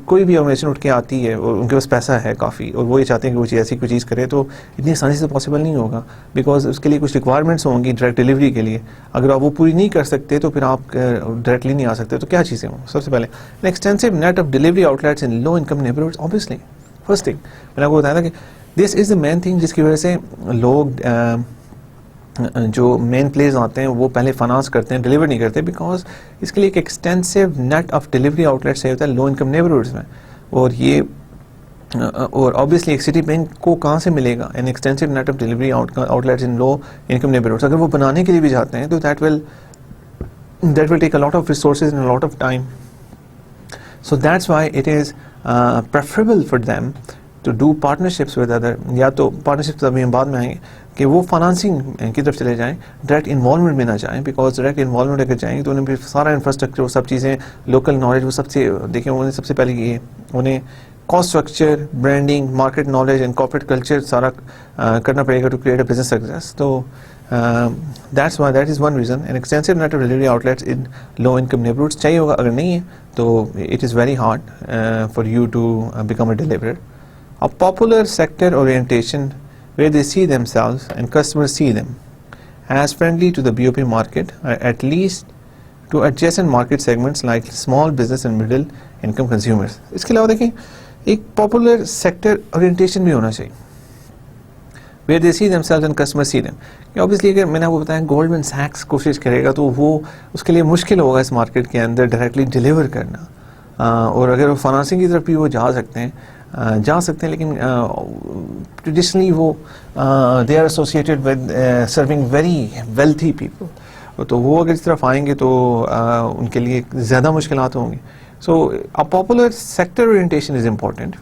کوئی بھی آرگنائزیشن اٹھ کے آتی ہے اور ان کے پاس پیسہ ہے کافی, اور وہ یہ چاہتے ہیں کہ وہ ایسی کوئی چیز کرے, تو اتنی آسانی سے پاسبل نہیں ہوگا, بیکاز اس کے لیے کچھ ریکوائرمنٹس ہوں گی ڈائریکٹ ڈلیوری کے لیے. اگر آپ وہ پوری نہیں کر سکتے تو پھر آپ ڈائریکٹلی نہیں آ سکتے. تو کیا چیزیں ہوں؟ سب سے پہلے an extensive net of delivery outlets in low income neighborhoods. Obviously first thing میں نے آپ کو بتایا تھا کہ this is the main thing جس کی وجہ سے لوگ جو مین پلیز آتے ہیں وہ پہلے فائنانس کرتے ہیں, ڈلیور نہیں کرتے, بیکاز اس کے لیے ایک extensive net of delivery outlets ہوتا ہے لو انکم نیبرہڈس میں. اور obviously ایک سٹی بینک کو کہاں سے ملے گا؟ An extensive net of delivery outlets in low income neighborhoods. اگر وہ بنانے کے لیے بھی جاتے ہیں تو that will take a lot of resources and a lot of time. So that's why it is preferable for them to do partnerships with other, یا تو partnerships ابھی ہم بعد میں آئیں گے کہ وہ فائنانسنگ کی طرف چلے جائیں, ڈائریکٹ انوالومنٹ میں نہ جائیں, بیکاز ڈائریکٹ انوالومنٹ اگر جائیں تو انہیں پھر سارا انفراسٹرکچر وہ سب چیزیں لوکل نالج وہ سب سے دیکھیں. انہیں سب سے پہلے یہ انہیں cost structure, branding, market knowledge and corporate culture سارا کرنا پڑے گا to create a business success. تو that's why that is one reason an extensive net of delivery outlets in low income neighborhoods چاہیے ہوگا. اگر نہیں ہے تو it is very hard for you to become a deliverer. A popular sector orientation where they see themselves and customers see them as friendly to the BOP market, at least to adjacent market segments like small business and middle income consumers. اس کے علاوہ دیکھیں ایک popular sector orientation بھی ہونا چاہیے where they see themselves and customers see them. Obviously اگر میں نے آپ کو بتایا گولڈمن سیکس کوشش کرے گا تو وہ اس کے لیے مشکل ہوگا اس مارکیٹ کے اندر ڈائریکٹلی ڈیلیور کرنا, اور اگر وہ فائنانسنگ کی طرف بھی وہ جا سکتے ہیں لیکن ٹریڈیشنلی وہ they are associated with serving very wealthy people, تو وہ اگر اس طرف آئیں گے تو ان کے لیے زیادہ مشکلات ہوں گی. So a popular sector orientation is important,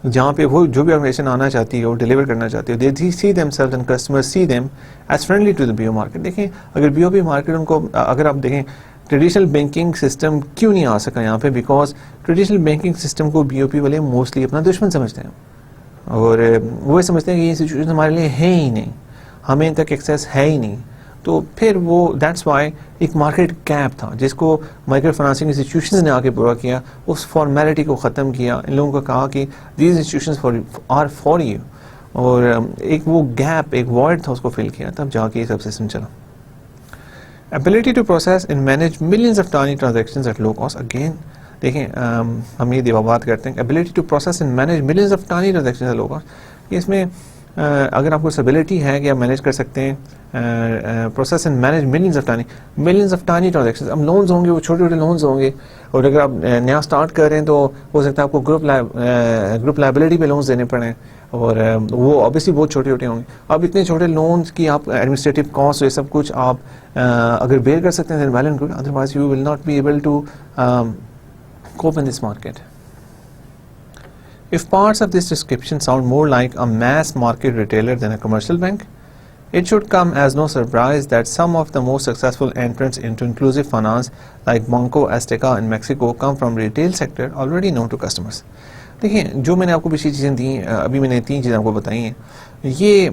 جہاں پہ وہ جو بھی آرگنائزیشن آنا چاہتی ہے وہ ڈیلیور کرنا چاہتی ہے, they see them sales and customer see them as friendly to the B O market. دیکھیں اگر بی او پی مارکیٹ ان کو, اگر آپ دیکھیں ٹریڈیشنل بینکنگ سسٹم کیوں نہیں آ سکا یہاں پہ, بیکاز ٹریڈیشنل بینکنگ سسٹم کو بی او پی والے موسٹلی اپنا دشمن سمجھتے ہیں, اور وہ سمجھتے ہیں کہ یہ سچویشن ہمارے لیے ہے ہی نہیں, ہمیں ان تک ایکسیس ہے ہی نہیں. تو پھر وہ دیٹس وائی ایک مارکیٹ گیپ تھا جس کو مائکرو فائنانسنگ انسٹیٹیوشنز نے آ کے پورا کیا, اس فارمیلٹی کو ختم کیا, ان لوگوں کو کہا کہ these institutions are for you, اور ایک وہ گیپ, ایک وائڈ تھا, اس کو فل کیا, تب جا کے یہ سب سسٹم چلا. ability to process and manage millions of tiny transactions at low cost. Again دیکھیں ہم یہ بات کرتے ہیں ability to process and manage millions of tiny transactions at low cost. اس میں اگر آپ کو ابیلٹی ہے کہ آپ مینیج کر سکتے ہیں process and manage millions of tiny transactions. اب لونز ہوں گے, وہ چھوٹے چھوٹے لونز ہوں گے, اور اگر آپ نیا اسٹارٹ کر رہے ہیں تو ہو سکتا ہے آپ کو گروپ لائبلٹی پہ لونز دینے پڑیں, اور وہ obviously بہت چھوٹے چھوٹے ہوں گے. اب اتنے چھوٹے لونز کی آپ ایڈمنسٹریٹو کاسٹ یہ سب کچھ آپ اگر بیئر کر سکتے ہیں well and good, otherwise you will not be able to cope in this market. If parts of this description sound more like a mass market retailer than a commercial bank, it should come as no surprise that some of the most successful entrants into inclusive finance like Banco Azteca in Mexico come from retail sector already known to customers. دیکھیں جو میں نے آپ کو پچھلی چیزیں دیں, ابھی میں نے 3 چیزیں آپ کو بتائی ہیں, یہ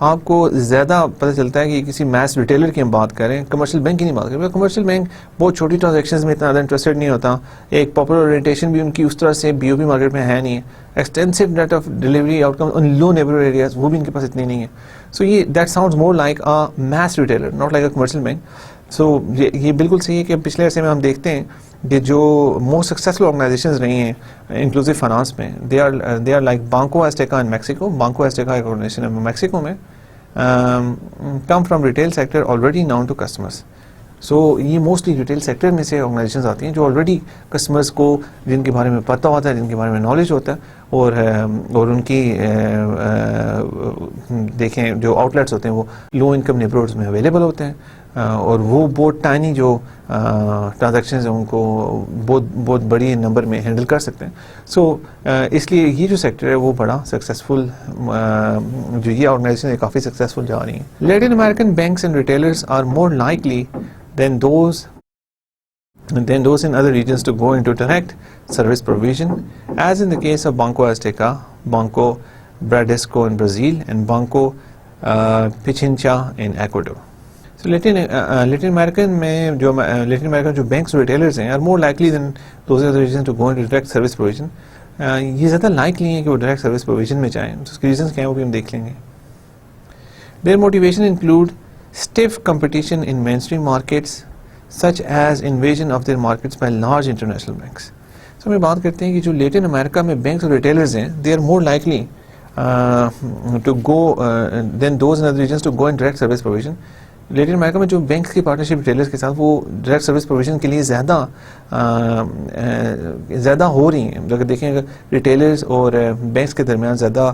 آپ کو زیادہ پتہ چلتا ہے کہ کسی میس ریٹیلر کی ہم بات کریں, کمرشل بینک کی نہیں بات کریں. کمرشل بینک بہت چھوٹی ٹرانزیکشنز میں اتنا زیادہ انٹرسٹڈ نہیں ہوتا, ایک پاپولر اورینٹیشن بھی ان کی اس طرح سے بی او پی مارکیٹ میں ہے نہیں ہے, extensive net of delivery out come in low neighbourhood areas وہ بھی ان کے پاس اتنی نہیں ہے. سو یہ that sounds more like a mass retailer not like a commercial bank. So یہ بالکل صحیح ہے کہ پچھلے عرصے میں ہم دیکھتے ہیں کہ جو موسٹ سکسیزفل آرگنائزیشنز رہی ہیں انکلوسیو فائنانس میں, they are like Banco Azteca in Mexico. Banco Azteca ایک آرگنائزیشن ہے میکسیکو میں, come from retail sector already known to customers. سو یہ موسٹلی ریٹیل سیکٹر میں سے آرگنائزیشنز آتی ہیں جو آلریڈی کسٹمرز کو جن کے بارے میں پتہ ہوتا ہے, جن کے بارے میں نالج ہوتا ہے, اور ان کی دیکھیں جو آؤٹ لیٹس ہوتے ہیں وہ لو انکم نیبرہڈز میں اویلیبل ہوتے ہیں, اور وہ بہت ٹائنی جو ٹرانزیکشنز ہیں ان کو بہت بڑی نمبر میں ہینڈل کر سکتے ہیں. سو اس لیے یہ جو سیکٹر ہے وہ بڑا سکسیزفل, جو یہ آرگنائزیشن ہے کافی سکسیزفل جا رہی ہیں. Latin American banks and retailers are more likely than those in other regions to go into direct service provision, as in the case of Banco Azteca, Banco Bradesco in Brazil, and Banco Pichincha in Ecuador. So Latin American جو banks retailers ہیں are more likely than those other regions to go into direct service provision. یہ زیادہ likely ہیں کہ وہ direct service provision میں جائیں. اس کے ریزنس کیا ہیں وہ بھی ہم دیکھ لیں گے. Their motivation include stiff competition in mainstream markets such as invasion of their markets by large international banks. So ہم بات کرتے ہیں کہ جو لیٹن امریکہ میں بینکس اور ریٹیلرز ہیں they are more likely to go than those in other regions to go in direct service provision. لیٹن امریکہ میں جو بینکس کی پارٹنرشپ ریٹیلرز کے ساتھ وہ ڈائریکٹ سروس پروویژن کے لیے زیادہ ہو رہی ہیں. اگر دیکھیں اگر ریٹیلرز اور بینکس کے درمیان زیادہ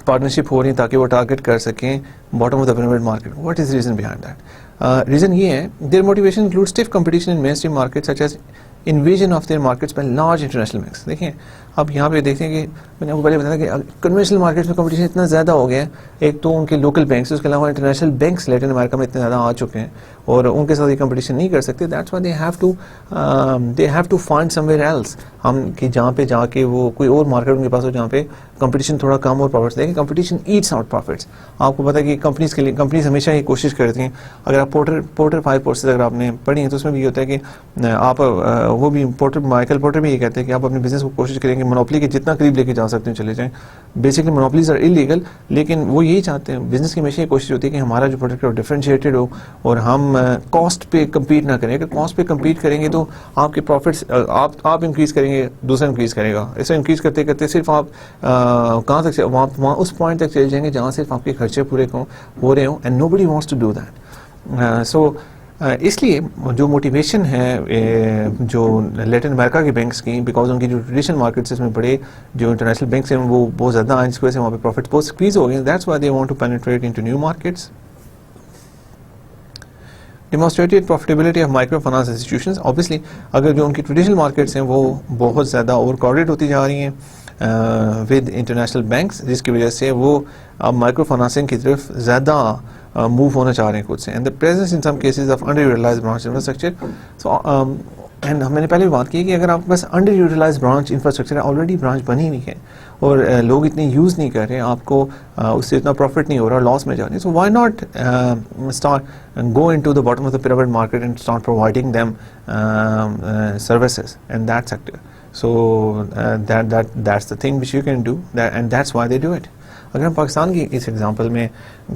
پارٹنرشپ ہو رہی ہیں تاکہ وہ ٹارگیٹ کر سکیں bottom of the pyramid market. What is reason behind that? Reason یہ ہے their motivation include stiff competition in mainstream market such as invasion of their markets by large international banks. دیکھیں اب یہاں پہ دیکھتے ہیں کہ میں نے آپ کو پہلے بتایا کہ کنوینشنل مارکیٹس میں کمپٹیشن اتنا زیادہ ہو گیا ہے. ایک تو ان کے لوکل بینکس, اس کے علاوہ انٹرنیشنل بینکس لیٹن امریکہ میں اتنے زیادہ آ چکے ہیں اور ان کے ساتھ یہ کمپٹیشن نہیں کر سکتے. That's why they have to find somewhere else. ہم کہ جہاں پہ جا کے وہ کوئی اور مارکیٹ ان کے پاس ہو جہاں پہ کمپٹیشن تھوڑا کم اور پروفٹس. دیکھیں کمپٹیشن ایٹس آؤٹ پروفٹس. آپ کو پتا ہے کہ کمپنیز کے لیے کمپنیز ہمیشہ یہ کوشش کرتی ہیں. اگر آپ پورٹر 5 کورسز اگر آپ نے پڑھی ہیں تو اس میں بھی یہ ہوتا ہے کہ آپ وہ بھی مائیکل پورٹر بھی یہ کہتے ہیں کہ آپ اپنے بزنس کو کوشش کریں کہ منوپلی کے جتنا قریب لے کے جا سکتے ہیں چلے جائیں. بیسکلی منوپلیز آر انلیگل, لیکن وہ یہی چاہتے ہیں, بزنس کی ہمیشہ یہ کوشش ہوتی ہے کہ ہمارا جو پروڈکٹ ہے وہ ڈفرینشیٹڈ ہو اور ہم کاسٹ پہ کمپیٹ نہ کریں. اگر کاسٹ پہ کمپیٹ کریں گے تو آپ کے پروفٹس آپ انکریز کریں گے, دوسرا انکریز کرے گا. ایسا انکریز کرتے کرتے صرف آپ کہاں تک وہاں اس پوائنٹ تک چلے جائیں گے جہاں صرف آپ کے خرچے پورے ہو رہے ہوں. And nobody wants to do that. So اس لیے جو موٹیویشن ہے جو لیٹن امریکہ کے بینکس کی, بیکاز ان کی جو ٹریڈیشنل مارکیٹس میں بڑے جو انٹرنیشنل بینکس ہیں وہ بہت زیادہ آئیں, جس کی وجہ سے وہاں پہ پروفٹ بہت انکریز ہو گئے. That's why they want to penetrate into new markets. Demonstrated profitability of microfinance institutions. Obviously اگر جو ان کی ٹریڈیشنل مارکیٹس ہیں وہ بہت زیادہ اوور کراؤڈیڈ ہوتی جا رہی ہیں ود انٹرنیشنل بینکس, جس کی وجہ سے وہ اب مائکرو فائنانسنگ کی طرف زیادہ موو ہونا چاہ رہے ہیں خود سے. And the presence in some cases of under utilised branch infrastructure. So and میں نے پہلے بھی بات کی کہ اگر آپ کے پاس انڈر یوٹیلائزڈ برانچ انفراسٹرکچر ہے, آلریڈی برانچ بنی ہوئی ہے اور لوگ اتنے یوز نہیں کر رہے, آپ کو اس سے اتنا پروفٹ نہیں ہو رہا, لاس میں جا رہے ہیں. So why not start go into the bottom of the pyramid market and start providing them services in that sector. So that's the thing which you can do, and that's why they do it. اگر ہم پاکستان کی اس example میں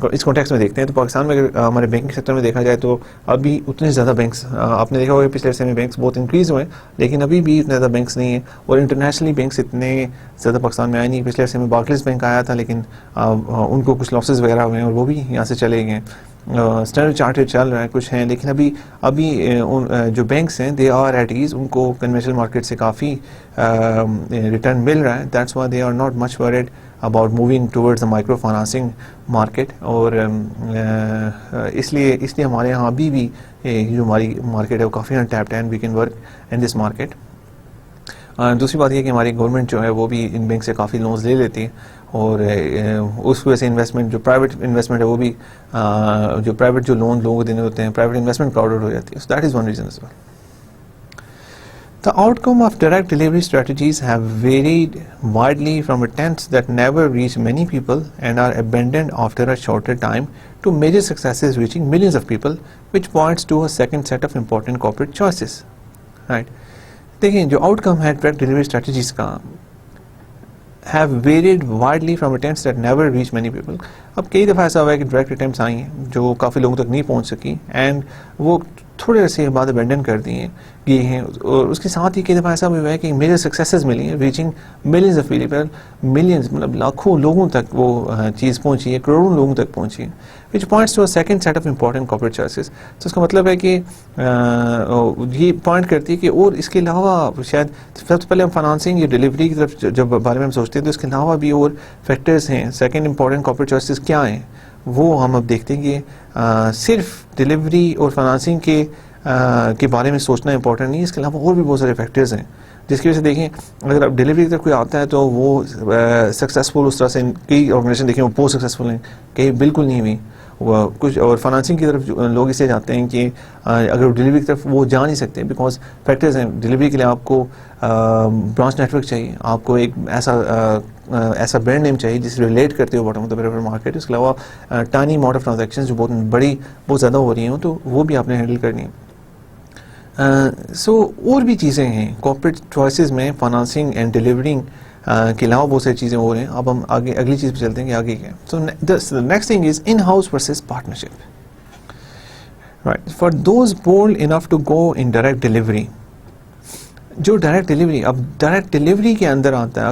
اس context میں دیکھتے ہیں تو پاکستان میں اگر ہمارے بینکنگ سیکٹر میں دیکھا جائے تو ابھی اتنے زیادہ بینکس آپ نے دیکھا ہوگا پچھلے عرصے میں بینکس بہت انکریز ہوئے, لیکن ابھی بھی اتنے زیادہ بینکس نہیں ہیں اور انٹرنیشنلی بینکس اتنے زیادہ پاکستان میں آئے نہیں. پچھلے عرصے میں بارکلیز بینک آیا تھا لیکن ان کو کچھ لاسز وغیرہ ہوئے ہیں اور وہ بھی یہاں سے چلے گئے. اسٹینڈرڈ چارٹرڈ چل رہا ہے, کچھ ہیں, لیکن ابھی جو بینکس ہیں دے آر ایٹ ایز, ان کو کنوینشنل مارکیٹ سے کافی ریٹرن مل رہا ہے. That's why they are not much worried about moving towards the micro financing market. اور اس لیے ہمارے یہاں ابھی بھی جو ہماری مارکیٹ ہے وہ کافی انٹیپڈ ہے, and we can work in this market. دوسری بات یہ کہ ہماری گورنمنٹ جو ہے وہ بھی ان بینک سے کافی لونز لے لیتی ہے اور اس وجہ سے انویسٹمنٹ جو پرائیویٹ انویسٹمنٹ ہے وہ بھی جو پرائیویٹ جو لون لوگوں کو دینے ہوتے ہیں پرائیویٹ انویسٹمنٹ کراؤڈڈ ہو جاتی ہے. So that is one reason as well. The outcome of direct delivery strategies have varied widely from attempts that never reach many people and are abandoned after a shorter time to major successes reaching millions of people, which points to a second set of important corporate choices. Right? دیکھیں جو out کم ہے direct delivery strategies کا have varied widely from attempts that never reach many people. اب کئی دفعہ ایسا ہوا ہے کہ ڈائریکٹ اٹیمپٹس آئی ہیں جو کافی لوگوں تک نہیں پہنچ سکی اینڈ وہ تھوڑے عرصے کے بعد ابینڈن کر دی ہیں یہ ہیں, اور اس کے ساتھ ہی کئی دفعہ ایسا بھی ہوا ہے کہ میجر سکسیسز ملی ہیں reaching millions of people, millions مطلب لاکھوں لوگوں تک وہ چیز پہنچی ہے, کروڑوں لوگوں تک پہنچی ہے, which points to a second set of important corporate choices. تو اس کا مطلب ہے کہ یہ پوائنٹ کرتی ہے کہ اور اس کے علاوہ شاید سب سے پہلے ہم فائنانسنگ یا ڈلیوری کی طرف جب بارے میں ہم سوچتے ہیں تو اس کے علاوہ بھی اور فیکٹرز ہیں. سیکنڈ امپورٹنٹ کارپوریٹ چوائسز کیا ہیں وہ ہم اب دیکھتے ہیں کہ صرف ڈلیوری اور فائنانسنگ کے بارے میں سوچنا امپورٹنٹ نہیں, اس کے علاوہ اور بھی بہت سارے فیکٹرز ہیں جس کی وجہ سے دیکھیں اگر اب ڈلیوری کی طرف کوئی آتا ہے تو وہ سکسیزفل اس طرح سے کئی آرگنائزیشن دیکھیں وہ بہت سکسیزفل ہیں, کئی بالکل نہیں ہوئی کچھ. اور فائنانسنگ کی طرف لوگ اس سے جاتے ہیں کہ اگر ڈلیوری کی طرف وہ جا نہیں سکتے بیکاز فیکٹرز ہیں. ڈلیوری کے لیے آپ کو برانچ نیٹ ورک چاہیے, آپ کو ایک ایسا ایسا برانڈ نیم چاہیے جس سے ریلیٹ کرتے ہو bottom of the pyramid market. اس کے علاوہ ٹائنی اماؤنٹ آف ٹرانزیکشن جو بہت زیادہ ہو رہی ہوں تو وہ بھی آپ نے ہینڈل کرنی ہے. سو اور بھی چیزیں ہیں کارپوریٹ چوائسیز میں فائنانسنگ اینڈ ڈیلیورنگ کے علاوہ بہت ساری چیزیں ہو رہی ہیں. اب ہم آگے اگلی چیز پہ چلتے ہیں کہ آگے کیا ہے. So next thing is in house versus partnership. Right, for those bold enough to go in direct delivery. جو ڈائریکٹ ڈیلیوری, اب ڈائریکٹ ڈیلیوری کے اندر آتا ہے,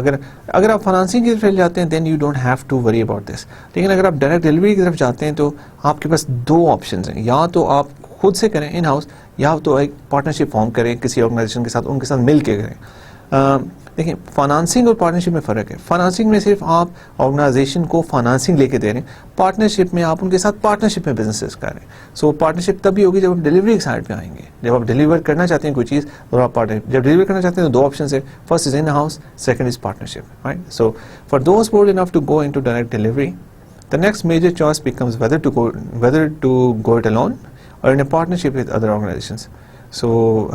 اگر آپ فائنانسنگ کی طرف جاتے ہیں then you don't have to worry about this. لیکن اگر آپ ڈائریکٹ ڈیلیوری کی طرف جاتے ہیں تو آپ کے پاس دو آپشنز ہیں, یا تو آپ خود سے کریں ان ہاؤس, یا تو ایک پارٹنرشپ فارم کریں کسی آرگنائزیشن کے ساتھ, ان کے ساتھ مل کے کریں. دیکھیں فائنانسنگ اور پارٹنرشپ میں فرق ہے. فائنانسنگ میں صرف آپ آرگنائزیشن کو فائنانسنگ لے کے دے رہے ہیں, پارٹنرشپ میں آپ ان کے ساتھ پارٹنرشپ میں بزنسز کر رہے ہیں. سو پارٹنرشپ تب بھی ہوگی جب آپ ڈیلیوری کی سائڈ پہ آئیں گے, جب آپ ڈیلیور کرنا چاہتے ہیں کوئی چیز اور آپ پارٹنرشپ. جب ڈیلیور کرنا چاہتے ہیں تو دو آپشنز ہیں, first is in house, second is partnership. Right, so for those bold enough to go into direct delivery, the next major choice becomes whether to go it alone or in a partnership with other organizations. So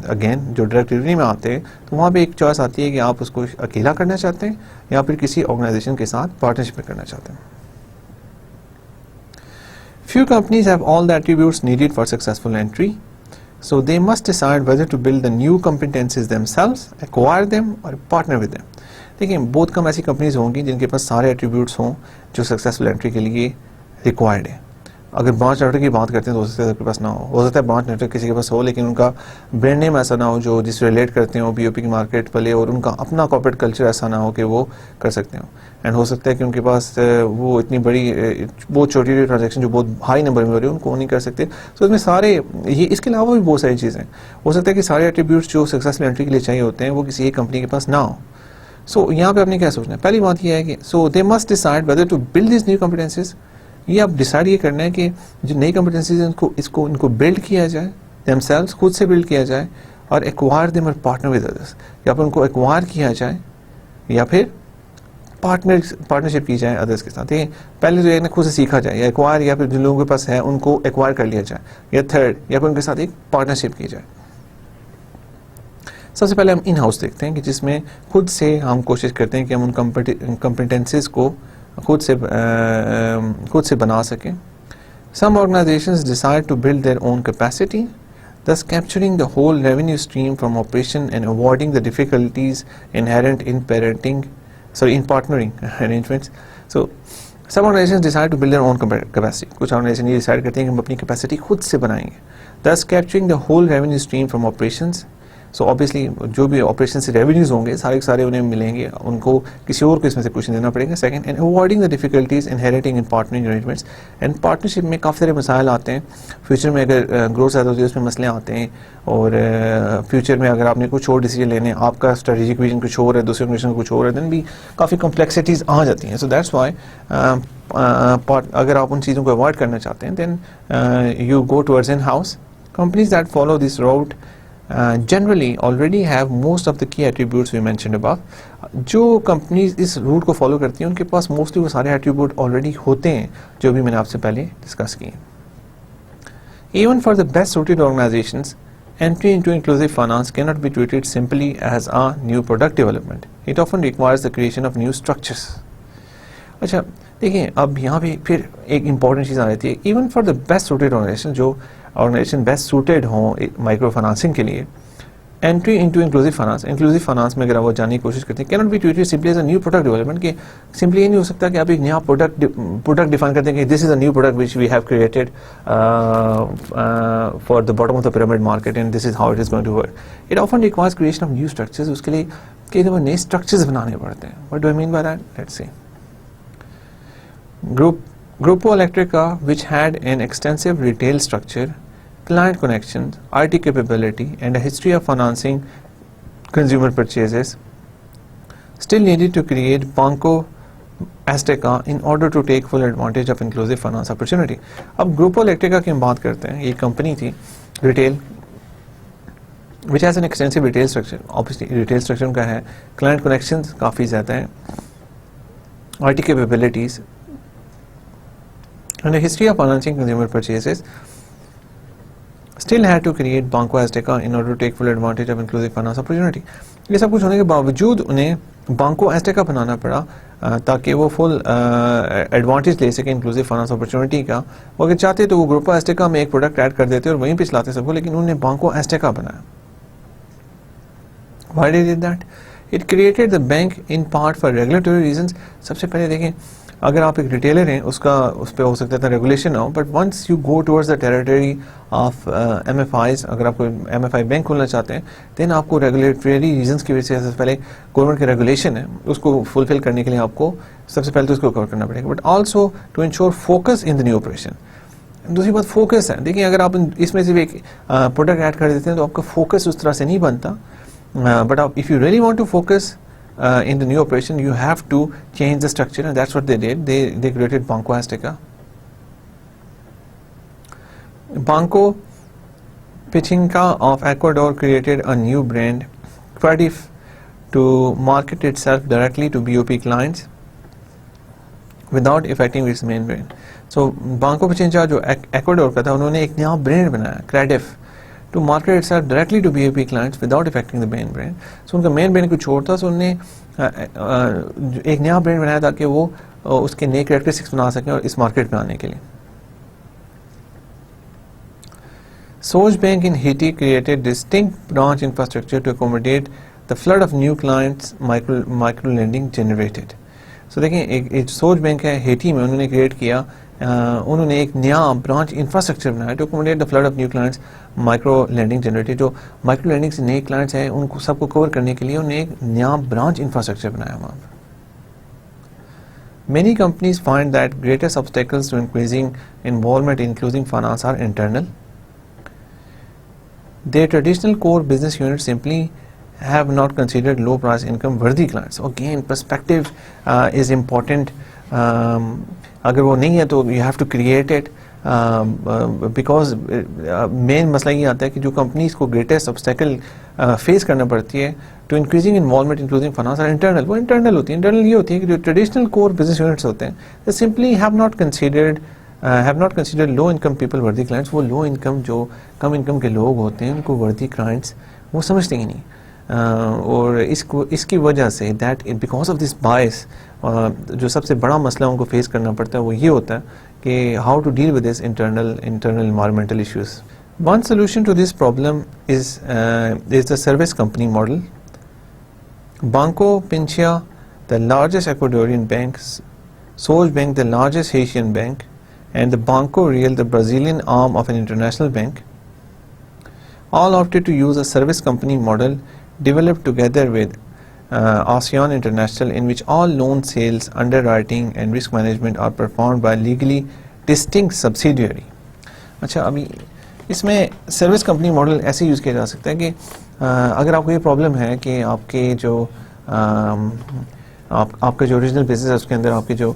again جو direct delivery میں آتے ہیں تو وہاں پہ ایک choice آتی ہے کہ آپ اس کو اکیلا کرنا چاہتے ہیں یا پھر کسی آرگنائزیشن کے ساتھ پارٹنرشپ میں کرنا چاہتے ہیں. Few companies have all the attributes needed for successful entry, so they must decide whether to build the new competencies themselves, acquire them or partner with them. دیکھیں بہت کم ایسی کمپنیز ہوں گی جن کے پاس سارے ایٹریبیوٹس ہوں جو سکسیزفل انٹری کے لیے ریکوائرڈ ہے. اگر برانچ نیٹورک کی بات کرتے ہیں تو ہو سکتا ہے آپ کے پاس نہ ہو سکتا ہے برانچ نیٹورک کسی کے پاس ہو لیکن ان کا برانڈ نیم ایسا نہ ہو جو جس سے ریلیٹ کرتے ہوں پی او پی کی مارکیٹ پلے, اور ان کا اپنا کارپوریٹ کلچر ایسا نہ ہو کہ وہ کر سکتے ہوں. اینڈ ہو سکتا ہے کہ ان کے پاس وہ اتنی بڑی بہت چھوٹی ٹرانزیکشن جو بہت ہائی نمبر میں ہو رہی ہے ان کو نہیں کر سکتے. تو اس میں سارے یہ اس کے علاوہ بھی بہت ساری چیزیں ہو سکتا ہے کہ سارے ایٹریبیوٹس جو سکسیزفل انٹری کے لیے چاہیے ہوتے ہیں وہ کسی ایک کمپنی کے پاس نہ ہو. سو یہاں پہ آپ نے کیا سوچنا ہے, پہلی بات یہ ہے کہ so they must decide whether to build these new competencies. یہ آپ ڈیسائڈ یہ کرنا ہے کہ جو نئی کمپیٹنسیز ہیں ان کو بلڈ کیا جائے, دیم سیلوز خود سے بلڈ کیا جائے, اور ایکوائر دیم اور پارٹنر ود ادرس, یا پھر ان کو ایکوائر کیا جائے یا پھر پارٹنرشپ کی جائے ادرس کے ساتھ. پہلے تو ایک خود سے سیکھا جائے, یا ایکوائر, یا پھر جن لوگوں کے پاس ہے ان کو ایکوائر کر لیا جائے, یا تھرڈ یا پھر ان کے ساتھ ایک پارٹنرشپ کی جائے. سب سے پہلے ہم ان ہاؤس دیکھتے ہیں کہ جس میں خود سے ہم کوشش کرتے ہیں کہ ہم ان کمپیٹنسیز کو خود سے بنا سکیں. Some organizations decide to build their own capacity, thus capturing the whole revenue stream from operation and avoiding the difficulties inherent in partnering arrangements. So some organizations decide to build their own capacity. کچھ organizations یہ decide کرتے ہیں کہ ہم اپنی capacity خود سے بنائیں گے, thus capturing the whole revenue stream from operations. So obviously جو بھی آپریشن سے ریونیوز ہوں گے سارے سارے انہیں ملیں گے, ان کو کسی اور کو اس میں سے کچھ دینا پڑے گا. Second, and avoiding the difficulties inheriting in partnering arrangements. And partnership میں کافی سارے مسائل آتے ہیں, فیوچر میں اگر گروتھ زیادہ ہوتی ہے اس میں مسئلے آتے ہیں, اور فیوچر میں اگر آپ نے کچھ اور ڈیسیجن لینے, آپ کا اسٹریٹجک ویژن کچھ اور ہے, دوسرے آرگنائزیشن کا کچھ اور ہے, دین بھی کافی کمپلیکسٹیز آ جاتی ہیں. سو دیٹس وائی اگر آپ ان چیزوں کو اوائڈ کرنا چاہتے ہیں then you go towards in house. Companies that follow this route generally already have most of the key attributes we mentioned above. جو کمپنیز اس روٹ کو فالو کرتی ہیں ان کے پاس موسٹلی وہ سارے ایٹریبیوٹ آلریڈی ہوتے ہیں جو بھی میں نے آپ سے پہلے ڈسکس کیے. Even for the best suited organizations, entry into inclusive finance cannot be treated simply as a new product development. It often requires the creation of new structures. اچھا دیکھیں اب یہاں پہ پھر ایک امپورٹنٹ چیز آ رہتی ہے. Even for the best suited organisation, جو آرگنائزیشن بیسٹ سوٹیڈ ہوں مائکرو فائنانسنگ کے لیے, انٹری انٹو انکلوسیو فائنانس میں اگر وہ جانے کی کوشش کرتے ہیں, can't be treated simply as a new product development. کہ سمپلی یہ نہیں ہو سکتا کہ آپ ایک نیا پروڈکٹ ڈیفائن کرتے ہیں کہ this is a new product which we have created for the bottom of the pyramid market and this is how it is going to work. It often requires creation of new structures. اس کے لیے کئی دفعہ نئے structures بنانے پڑتے ہیں. What do I mean by that? Let's see. Grupo Electrica, which had an extensive retail structure, client connections, IT capability, and a history of financing consumer purchases, still needed to create Banco Azteca in order to take full advantage of inclusive finance opportunity. اب Grupo Electrica کی ہم بات کرتے ہیں, یہ company تھی retail which has an extensive retail structure. Obviously retail structure کا ہے, client connections کافی زیادہ ہیں, IT capabilities and a history of financing consumer purchases, still had to create Banco Azteca in order to take full advantage of inclusive finance opportunity. یہ سب کچھ ہونے کے باوجود انہیں بانکو ایسٹیکا بنانا پڑا تاکہ وہ فل ایڈوانٹیج لے سکے انکلوسیو فائنانس اپرچونٹی کا. وہ اگر چاہتے تو وہ گروپو ایسٹیکا میں ایک پروڈکٹ ایڈ کر دیتے اور وہیں پہ چلاتے سب کو, لیکن انہوں نے بانکو ایسٹیکا بنایا. Why did it that? It created the bank in part for regulatory reasons. سب سے پہلے دیکھیں, اگر آپ ایک ریٹیلر ہیں اس پہ ہو سکتا تھا ریگولیشن نہ ہو, but once you go towards the territory of M F Is, اگر آپ کو ایم ایف آئی بینک کھولنا چاہتے ہیں دین آپ کو ریگولیٹری ریزنس کی وجہ سے سب سے پہلے گورنمنٹ کے ریگولیشن ہے اس کو فلفل کرنے کے لیے آپ کو سب سے پہلے تو اس کو کور کرنا پڑے گا, but also to ensure focus in the new operation. دوسری بات فوکس ہے. دیکھیں اگر آپ اس میں صرف ایک پروڈکٹ ایڈ کر دیتے ہیں تو آپ کا فوکس اس طرح سے نہیں بنتا. But if you really want to focus in the new operation, you have to change the structure, and that's what they did. They created Banco Azteca. Banco Pichincha of Ecuador created a new brand, Credif, to market itself directly to BOP clients without affecting its main brand. So Banco Pichincha جو Ecuador کا تھا, انہوں نے ایک نیا brand بنایا Credif to market itself directly to BOP clients without affecting the main brand. So ان کا مین brand کچھ اور تھا, سو انہوں نے ایک نیا برانڈ بنایا تاکہ وہ اس کے نئے کریکٹرسٹکس بنا سکیں اور اس مارکیٹ میں آنے کے لیے. Soj Bank in Haiti created distinct branch infrastructure to accommodate the flood of new clients micro lending generated. So دیکھیں ایک سوج بینک ہے ہیٹی میں, انہوں نے کریٹ کیا, انہوں نے ایک نیا برانچ انفراسٹرکچر بنایا to accommodate the flood of new clients micro lending generated. جو مائکرو لینڈنگ سے نئے کلائنٹس ہیں ان کو سب کو کور کرنے کے لیے انہوں نے ایک نیا برانچ انفراسٹرکچر بنایا وہاں پر. Many companies find that greatest obstacles to increasing involvement in inclusive finance are internal. Their traditional core business units simply have not considered low price income worthy clients. So again, perspective is important. اگر وہ نہیں ہے تو you have to create it, because مین مسئلہ یہ آتا ہے کہ جو کمپنیز کو گریٹسٹ obstacle فیس کرنا پڑتی ہے to increasing involvement enclosing finance اور انٹرنل, وہ انٹرنل ہوتی ہے. انٹرنل یہ ہوتی ہے کہ جو ٹریڈیشنل کور بزنس یونٹس ہوتے ہیں they simply have not considered low income people worthy clients. وہ لو انکم جو کم انکم کے لوگ ہوتے ہیں ان کو worthy clients وہ سمجھتے ہی نہیں. اور اس کی وجہ سے دیٹ بیکاز آف دس باعث جو سب سے بڑا مسئلہ ان کو فیس کرنا پڑتا ہے وہ یہ ہوتا ہے کہ how to deal with this internal environmental issues. One solution to this problem is the service company model. Banco Pichincha the largest Ecuadorian bank, Soj Bank the largest Haitian bank, and the Banco Real the Brazilian arm of an international bank, all opted to use a service company model developed together with ASEAN International, in which all loan sales, underwriting and risk management are performed by legally distinct subsidiary. اچھا, ابھی اس میں service company model ایسے use کیا جا سکتا ہے کہ اگر آپ کو یہ پرابلم ہے کہ آپ کے جو آپ کا جو اوریجنل بزنس ہے اس کے اندر آپ کے جو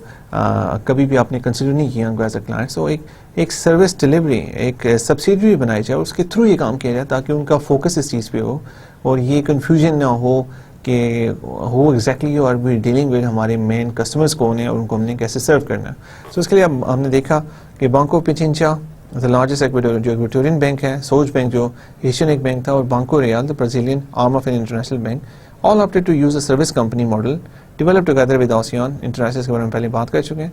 کبھی بھی آپ نے کنسیڈر نہیں کیا ان کو ایز اے کلائنٹ, سو ایک سروس ڈلیوری ایک سبسیڈری بنائی جائے اور اس کے تھرو یہ کام کیا جائے تاکہ ان کا فوکس اس چیز پہ ہو اور یہ کنفیوژن نہ ہو کہ who exactly you are be dealing with ہمارے مین کسٹمرس کون ہیں اور ان کو ہم نے کیسے سرو کرنا ہے. سو اس کے لیے ہم نے دیکھا کہ بانکو پچنچا the largest جو ایکواڈورین بینک ہے, سوج بینک جو ایشین ایک بینک تھا, اور بانکو ریال the Brazilian arm of an international bank, all opted to use a service company model developed together with ASEAN International, کے بارے میں پہلے بات کر چکے ہیں,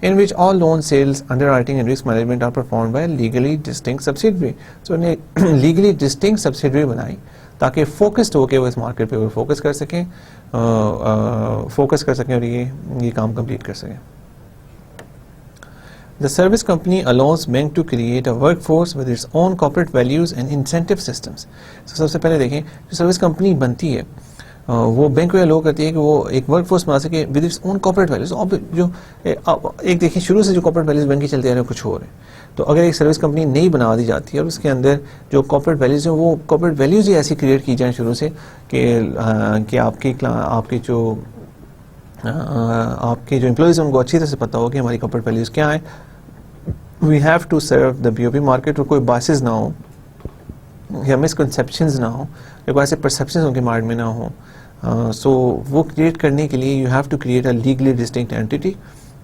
in which all loan sales, underwriting and risk management are performed by a legally distinct subsidiary. So انہیں legally distinct subsidiary بنائی تاکہ فوکسڈ ہو کے وہ اس مارکیٹ پہ فوکس کر سکیں اور یہ کام کمپلیٹ کر سکیں. The service company allows bank to create a workforce with its own corporate values and incentive systems. So سب سے پہلے دیکھیں جو سروس کمپنی بنتی ہے وہ بینک کو یہ لو کرتی ہے کہ وہ ایک ورک فورس بنا سکے with its own corporate values. اب جو ایک دیکھیں شروع سے جو کارپوریٹ ویلیوز بن کے چلتے آ رہے ہیں کچھ اور ہیں, تو اگر ایک سروس کمپنی نئی بنا دی جاتی ہے اور اس کے اندر جو کارپوریٹ ویلیوز ہیں وہ کارپوریٹ ویلیوز ہی ایسی کریٹ کی جائیں شروع سے کہ آپ کے جو امپلائیز ہیں ان کو اچھی طرح سے پتہ ہو کہ ہماری کارپوریٹ ویلیوز کیا ہیں. We have to serve the BOP market, اور کوئی بائسز نہ ہو یا مسکنسیپشنز نہ ہو, کوئی ایسے پرسیپشنز ان کے مائنڈ میں نہ ہوں. سو وہ کریٹ کرنے کے لیے you have to create a legally distinct entity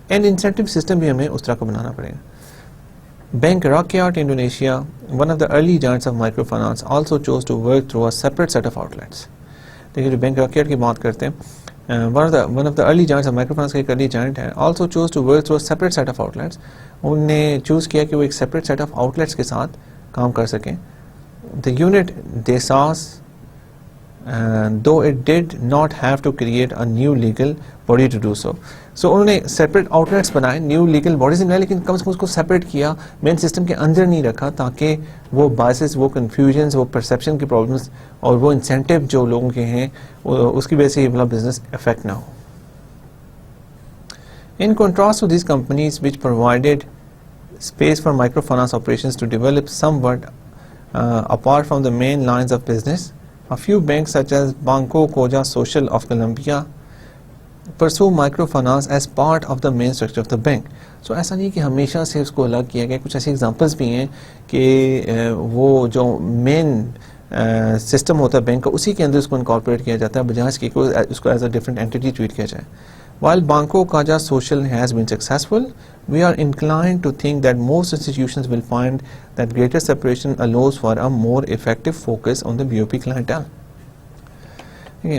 and incentive system بھی ہمیں اس طرح کا بنانا پڑے گا. Bank Rakyat Indonesia, one of the early giants of microfinance, also chose to work through a separate set of outlets. دیکھیے جو بینک راکیاٹ کی بات کرتے ہیں one of the early giants of microfinance کا ایک early giant ہے, also chose to work through a separate set of outlets. انہوں نے چوز کیا کہ وہ ایک separate set of outlets کے ساتھ کام کر سکیں. The unit DESAS, though it did not have to create a new legal body to do so. So انہوں نے separate outlets بنائے, new legal bodies بنائے, لیکن کم از کم اس کو separate کیا, main system کے اندر نہیں رکھا تاکہ وہ biases, وہ confusions, وہ perception کی problems اور وہ incentive جو لوگوں کے ہیں اس کی وجہ سے یہ بلا بزنس افیکٹ نہ ہو. In contrast to these companies which provided space for microfinance operations to develop somewhat apart from the main lines of business, a few banks such as Banco Koja Social of Colombia pursue microfinance as part of the main structure of the bank. So ایسا نہیں کہ ہمیشہ سے اس کو الگ کیا گیا, کچھ ایسی ایگزامپلس بھی ہیں کہ وہ جو مین سسٹم ہوتا ہے بینک کا اسی کے اندر اس کو انکارپوریٹ کیا جاتا ہے بجائے کہ اس کو as a different entity treat کیا جائے. While Banco Kaja Social has been successful, we are inclined to think that most institutions will find that greater separation allows for a more effective focus on the BOP clientele.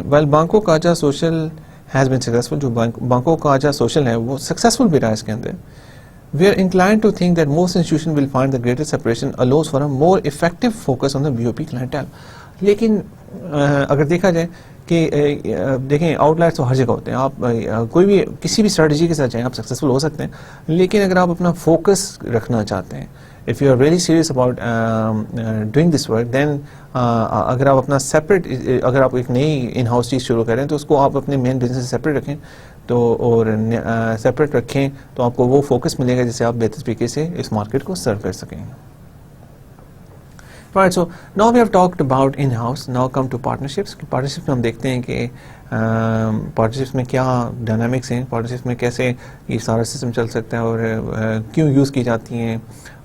While Banco Kaja Social has been successful, جو Banco Kaja Social ہے وہ successful بھی رہا اس کے اندر, we are inclined to think that most institutions will find that greater separation allows for a more effective focus on the BOP clientele. لیکن اگر دیکھا جائے کہ دیکھیں آؤٹ لائٹس تو ہر جگہ ہوتے ہیں, آپ کوئی بھی کسی بھی اسٹریٹجی کے ساتھ جائیں آپ سکسیزفل ہو سکتے ہیں, لیکن اگر آپ اپنا فوکس رکھنا چاہتے ہیں, if you are really serious about doing this work, then اگر آپ اپنا سیپریٹ, اگر آپ ایک نئی ان ہاؤس چیز شروع کریں تو اس کو آپ اپنے مین بزنس سے سیپریٹ رکھیں تو اور سیپریٹ رکھیں تو آپ کو وہ فوکس ملے گا جس سے آپ بہتر طریقے سے اس مارکیٹ کو سرو کر سکیں. Right, so now we have talked about in-house. Now come to partnerships. Partnerships میں ہم دیکھتے ہیں کہ partnerships میں کیا ڈائنامکس ہیں, partnerships میں کیسے یہ سارا سسٹم چل سکتا ہے اور کیوں یوز کی جاتی ہیں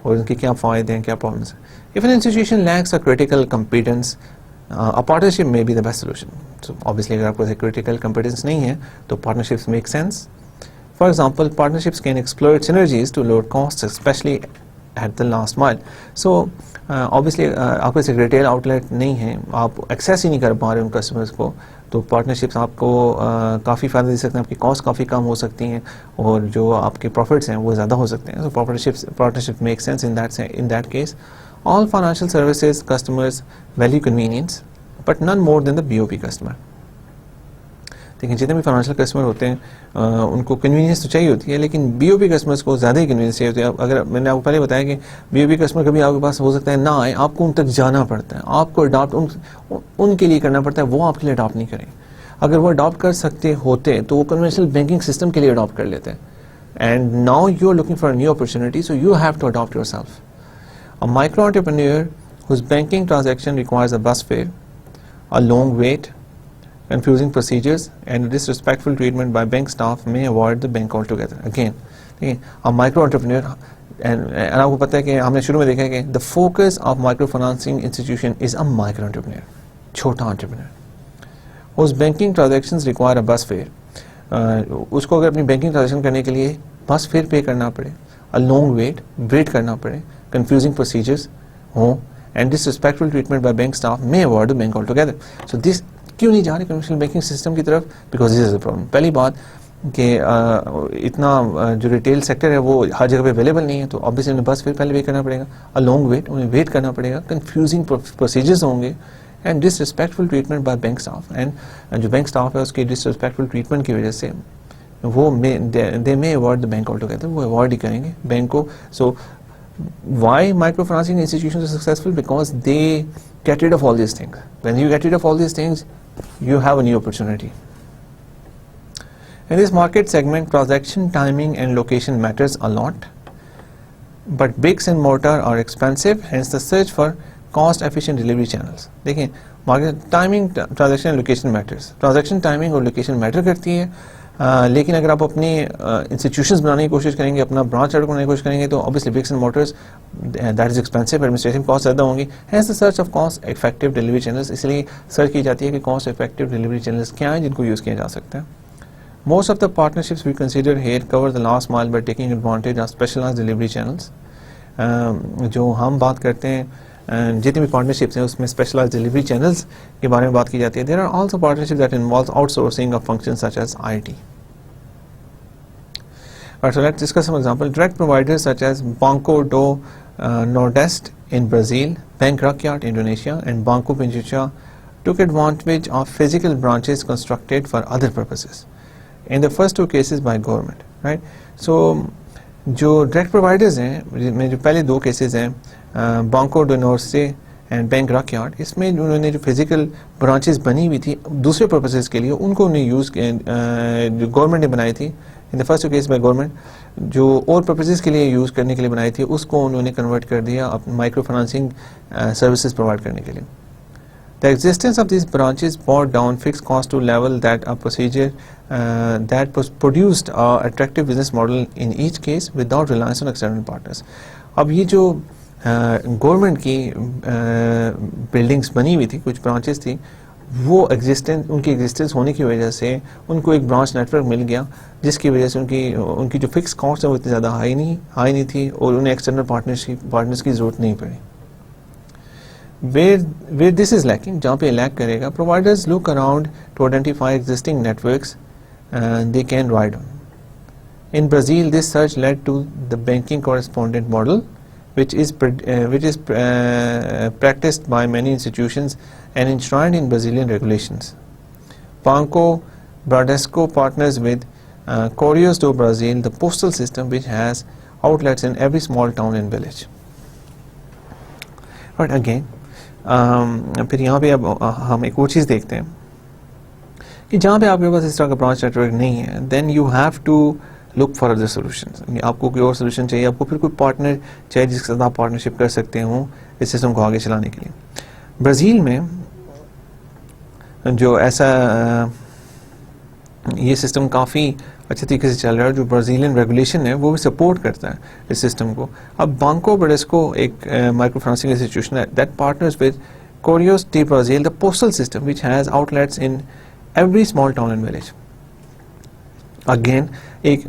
اور ان کے کیا فائدے ہیں, کیا پرابلمس ہیں. If an institution lacks a critical competence, a partnership may be the best solution. So obviously اگر آپ کو critical competence نہیں ہے تو partnerships make sense. For example, partnerships can exploit synergies to lower costs, especially at the last mile. So obviously آپ کو ایک retail out late نہیں ہے, آپ ایکسیس ہی نہیں کر پا رہے ان کسٹمرز کو, تو پارٹنرشپس آپ کو کافی فائدہ دے سکتے ہیں, آپ کی کاسٹ کافی کم ہو سکتی ہیں اور جو آپ کے پروفٹس ہیں وہ زیادہ ہو سکتے ہیں. So partnership makes sense in that case. All financial services customers value convenience, but none more than the BOP customer. لیکن جتنے بھی فائنینشیل کسٹمر ہوتے ہیں ان کو کنوینئنس تو چاہیے ہوتی ہے, لیکن بی او پی کسٹمرس کو زیادہ ہی کنوینئنس چاہیے ہوتی ہے. اگر میں نے آپ کو پہلے بتایا کہ بی او پی کسٹمر کبھی آپ کے پاس ہو سکتا ہے نہ آئے, آپ کو ان تک جانا پڑتا ہے, آپ کو اڈاپٹ ان کے لیے کرنا پڑتا ہے, وہ آپ کے لیے اڈاپٹ نہیں کریں. اگر وہ اڈاپٹ کر سکتے ہوتے تو وہ کنونشنل بینکنگ سسٹم کے لیے اڈاپٹ کر لیتے ہیں. And now you are looking for a new opportunity, so you have to adapt yourself. A micro entrepreneur whose banking transaction requires a bus fare, a long wait, confusing procedures and disrespectful treatment by bank staff may avoid the bank altogether. Again, a micro entrepreneur, and آپ کو پتہ ہے کہ ہم نے شروع میں دیکھا ہے کہ the focus of microfinancing institution is a micro entrepreneur, چھوٹا entrepreneur, whose banking transactions require a bus fare. اس کو اگر اپنی بینکنگ ٹرانزیکشن کرنے کے لیے بس فیئر پے کرنا پڑے, a long wait کرنا پڑے, confusing procedures ہوں, and disrespectful treatment by bank staff may avoid the bank altogether. So this کیوں نہیں جا رہے کنوینشنل بینکنگ سسٹم کی طرف؟ Because this is a problem. پہلی بات کہ اتنا جو ریٹیل سیکٹر ہے وہ ہر جگہ پہ اویلیبل نہیں ہے, تو آبویسلی انہیں بس پھر پہلے ویٹ کرنا پڑے گا, اے لانگ ویٹ, انہیں ویٹ کرنا پڑے گا, کنفیوزنگ پروسیجرز ہوں گے, and disrespectful treatment by bank staff. And جو بینک اسٹاف ہے اس کی ڈسرسپیکٹفل ٹریٹمنٹ کی وجہ سے وہ they may avoid the bank altogether, وہ اوائڈ ہی کریں گے بینک کو. So why microfinancing institutions are successful? Because they get rid of all these things. When you get rid of all these things, you have a new opportunity. In this market segment, transaction timing and location matters a lot, but bricks and mortar are expensive, hence the search for cost efficient delivery channels. دیکھیں market timing, transaction and location matters. transaction timing اور location matter کرتی ہے, لیکن اگر آپ اپنی institutions بنانے کی کوشش کریں گے, اپنا برانچ ایڈ کرنے کی کوشش کریں گے, تو obviously bricks and mortars that is expensive, administrative cost زیادہ ہوں گی. hence the search of cost effective delivery channels, اس لیے سرچ کی جاتی ہے کہ cost effective delivery channels کیا ہیں جن کو یوز کیا جا سکتا ہے. most of the partnerships we consider here cover the last mile by taking advantage of specialized delivery channels. جو ہم بات کرتے ہیں جتنی بھی پارٹنرشپس ہیں اس میں اسپیشلائز ڈلیوری چینلز کے بارے میں بات کی جاتی ہے. There are also partnership that involves outsourcing of function such as IT. Right, so let's discuss some example. Direct providers such as Banco do Nordeste in Brazil, Bank Rakyat Indonesia, and Banco Pichincha took advantage of physical branches constructed for other purposes. In the first two cases by government, right? So جو direct providers ہیں میں جو پہلے دو cases ہیں بانکو do نورسے and bank راکیارڈ, اس میں انہوں نے جو فزیکل برانچز بنی ہوئی تھی دوسرے پرپسز کے لیے ان کو انہیں یوز جو گورنمنٹ نے بنائی تھی in the first case by government, جو اور پرپسز کے لیے یوز کرنے کے لیے بنائی تھی اس کو انہوں نے کنورٹ کر دیا مائکرو فائنانسنگ سروسز پرووائڈ کرنے کے لیے. The existence of these branches brought down fixed cost to level that a procedure that was produced an attractive business model in each case without reliance on external partners. اب یہ جو government کی buildings بنی ہوئی تھی, کچھ branches تھی, وہ ان کی ایگزسٹنس ہونے کی وجہ سے ان کو ایک برانچ نیٹ ورک مل گیا جس کی وجہ سے ان کی جو فکس کاسٹ ہے وہ اتنی زیادہ ہائی نہیں تھی اور انہیں ایکسٹرنل پارٹنرز کی ضرورت نہیں پڑی. Where this is lacking, جہاں پہ لیک کرے گا, providers look around to identify existing networks they can ride on. In Brazil, this search led to the banking correspondent model, which is practiced by many institutions and enshrined in Brazilian regulations. Banco Bradesco partners with Correios do Brasil, the postal system which has outlets in every small town and village. But again, پھر یہاں پہ اب ہم ایک اور چیز دیکھتے ہیں کہ جہاں پہ آپ کے پاس اس طرح کا برانچ نیٹ ورک نہیں ہے, then you have to look for other solutions. آپ کو کوئی اور سولوشن چاہیے, آپ کو پھر کوئی پارٹنر چاہیے جس کے ساتھ آپ پارٹنرشپ کر سکتے ہوں اس سسٹم کو آگے چلانے کے لیے. برازیل میں جو ایسا یہ سسٹم کافی اچھے طریقے سے چل رہا ہے, جو برازیلین ریگولیشن ہے وہ بھی سپورٹ کرتا ہے اس سسٹم کو. اب بانکو بریڈیسکو ایک مائکرو فائنانسنگ انسٹیٹیوشن ہے that partners with Correios de Brazil, the postal system which has outlets in every small town and village. Again ایک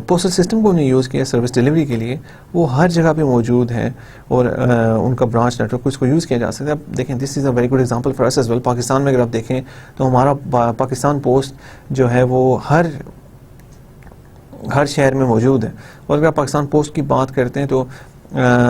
پوسٹل سسٹم کو انہیں یوز کیا سروس ڈلیوری کے لیے, وہ ہر جگہ پہ موجود ہے اور ان کا برانچ نیٹ ورک اس کو یوز کیا جا سکتا ہے. اب دیکھیں this is a very good example for us as well. Pakistan میں اگر آپ دیکھیں تو ہمارا پاکستان پوسٹ جو ہے وہ ہر شہر میں موجود ہے, اور اگر آپ پاکستان پوسٹ کی بات کرتے ہیں تو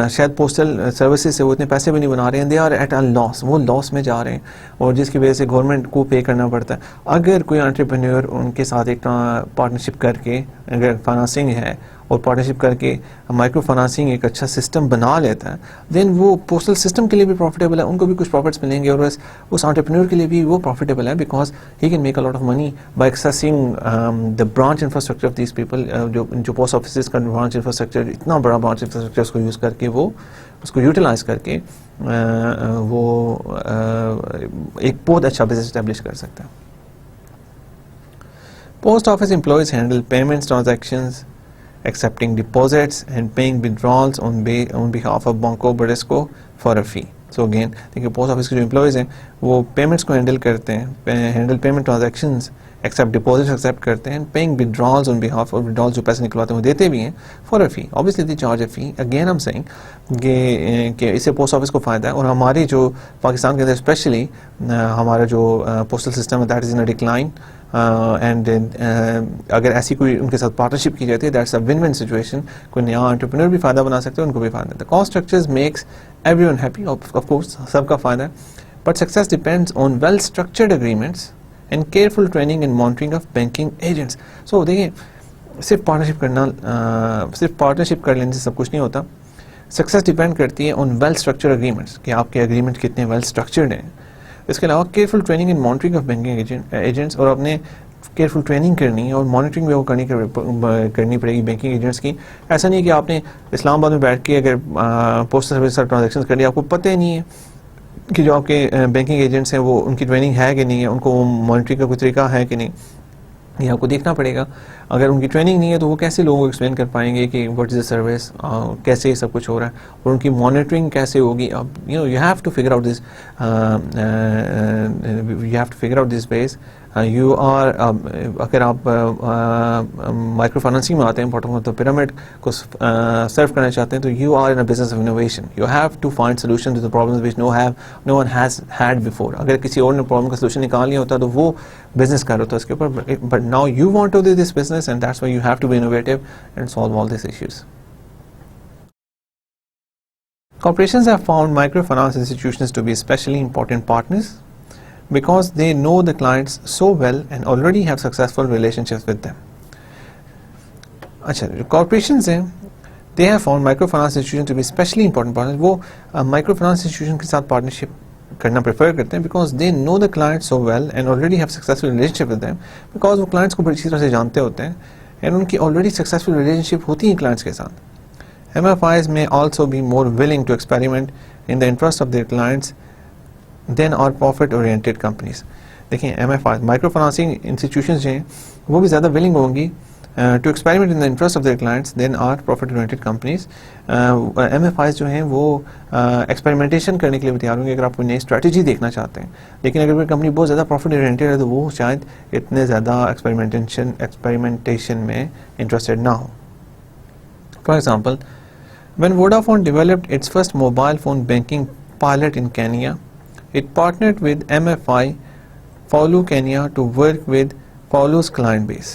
شاید پوسٹل سروسز سے وہ اتنے پیسے بھی نہیں بنا رہے ہیں, دے آر ایٹ اے لاس, وہ لاس میں جا رہے ہیں اور جس کی وجہ سے گورنمنٹ کو پے کرنا پڑتا ہے. اگر کوئی انٹرپرینور ان کے ساتھ ایک پارٹنرشپ کر کے اگر فائنانسنگ ہے اور پارٹنرشپ کر کے مائکرو فائنانسنگ ایک اچھا سسٹم بنا لیتا ہے, دین وہ پوسٹل سسٹم کے لیے بھی پروفیٹیبل ہے, ان کو بھی کچھ پروفٹس ملیں گے, اور اس انٹرپرینور کے لیے بھی وہ پروفیٹیبل ہے because he can make a lot of money by accessing the branch infrastructure of these people. جو پوسٹ آفیسز کا برانچ انفراسٹرکچر, اتنا بڑا برانچ انفراسٹرکچر اس کو یوز کر کے وہ اس کو یوٹیلائز کر کے وہ ایک بہت اچھا بزنس اسٹیبلش کر سکتا ہے. Post office employees handle payments transactions, accepting deposits and paying withdrawals on behalf of Banco Bradesco for a fee. So again دیکھیے پوسٹ آفس کے جو امپلائیز ہیں وہ پیمنٹس کو ہینڈل کرتے ہیں, handle payment transactions, accept deposits accept کرتے ہیں, paying withdrawals on behalf of withdrawals جو پیسے نکلواتے ہیں وہ دیتے بھی ہیں for a fee. Obviously they charge a fee. Again I'm saying کہ اس سے پوسٹ آفس کو فائدہ ہے, اور ہماری جو پاکستان کے اندر اسپیشلی ہمارا جو پوسٹل سسٹم ہے that is in a decline, and اگر ایسی کوئی ان کے ساتھ پارٹنرشپ کی جاتی ہے that's a one one situation. کوئی نیا انٹرپرینور بھی فائدہ بنا سکتے ہیں, ان کو بھی فائدہ ہے. Cost structures makes everyone happy, of course سب کا فائدہ ہے, but success depends on well structured agreements and careful training and monitoring of banking agents. So دیکھیے صرف پارٹنرشپ کر لینے سے سب کچھ نہیں ہوتا. سکسیس ڈپینڈ کرتی ہے آن ویل اسٹرکچرڈ اگریمنٹس, کہ آپ کے اگریمنٹ کتنے ویل اسٹرکچرڈ ہیں. اس کے علاوہ careful training and monitoring of banking agents, اور اپنے کیئرفل ٹریننگ کرنی ہے اور مانیٹرنگ بھی وہ کرنی پڑے گی بینکنگ ایجنٹس کی. ایسا نہیں کہ آپ نے اسلام آباد میں بیٹھ کے اگر پوسٹل سروس سے ٹرانزیکشن کر لیا, آپ کو پتہ ہی نہیں ہے کہ جو آپ کے بینکنگ ایجنٹس ہیں وہ ان کی ٹریننگ ہے کہ نہیں ہے, ان کو مانیٹرنگ کا کوئی طریقہ ہے کہ نہیں, یہ آپ کو دیکھنا پڑے گا. اگر ان کی ٹریننگ نہیں ہے تو وہ کیسے لوگوں کو ایکسپلین کر پائیں گے کہ واٹ از دا سروس, کیسے یہ سب کچھ ہو رہا ہے, اور ان کی مانیٹرنگ کیسے ہوگی. اب you have to figure out this ways you are اگر آپ مائکرو فائنانسنگ میں آتے ہیں باٹم آف دا پیرامڈ کو سرو کرنا چاہتے ہیں تو you are in a business of innovation. You have to find solution to the problems which no one has had before. اگر کسی اور نے پرابلم کا سولوشن نکال لیا ہوتا تو وہ بزنس کر رہا ہوتا اس کے اوپر, but now you want to do this business and that's why you have to be innovative and solve all these issues. Corporations have found microfinance institutions to be especially important partners because they know the clients so well and already have successful relationships with them. اچھا جو corporations ہیں they have found microfinance institutions to be especially important partners. وہ microfinance institution کے ساتھ partnership کرنا prefer کرتے ہیں because they know the clients so well and already have successful relationship with them, because وہ clients کو بڑی اچھی طرح سے جانتے ہوتے ہیں and ان کی already successful relationship ہوتی ہیں clients کے ساتھ. MFIs may also be more willing to experiment in the interest of their clients than are profit-oriented companies. دیکھیں MFIs مائکرو فائنانسنگ انسٹیٹیوشنز جو ہیں وہ بھی زیادہ willing ہوں گی to experiment in the interest of their clients than are profit-oriented companies. MFIs جو ہیں وہ ایکسپیریمنٹیشن کرنے کے لیے بھی تیار ہوں گے اگر آپ کوئی نئی اسٹریٹجی دیکھنا چاہتے ہیں, لیکن اگر کوئی کمپنی بہت زیادہ پروفٹ اورینٹیڈ ہے تو وہ شاید اتنے زیادہ ایکسپیریمنٹیشن میں انٹرسٹڈ نہ ہو. For example, when Vodafone developed its first mobile phone banking pilot in Kenya, it partnered with MFI Follow Kenya to work with Follow's client base.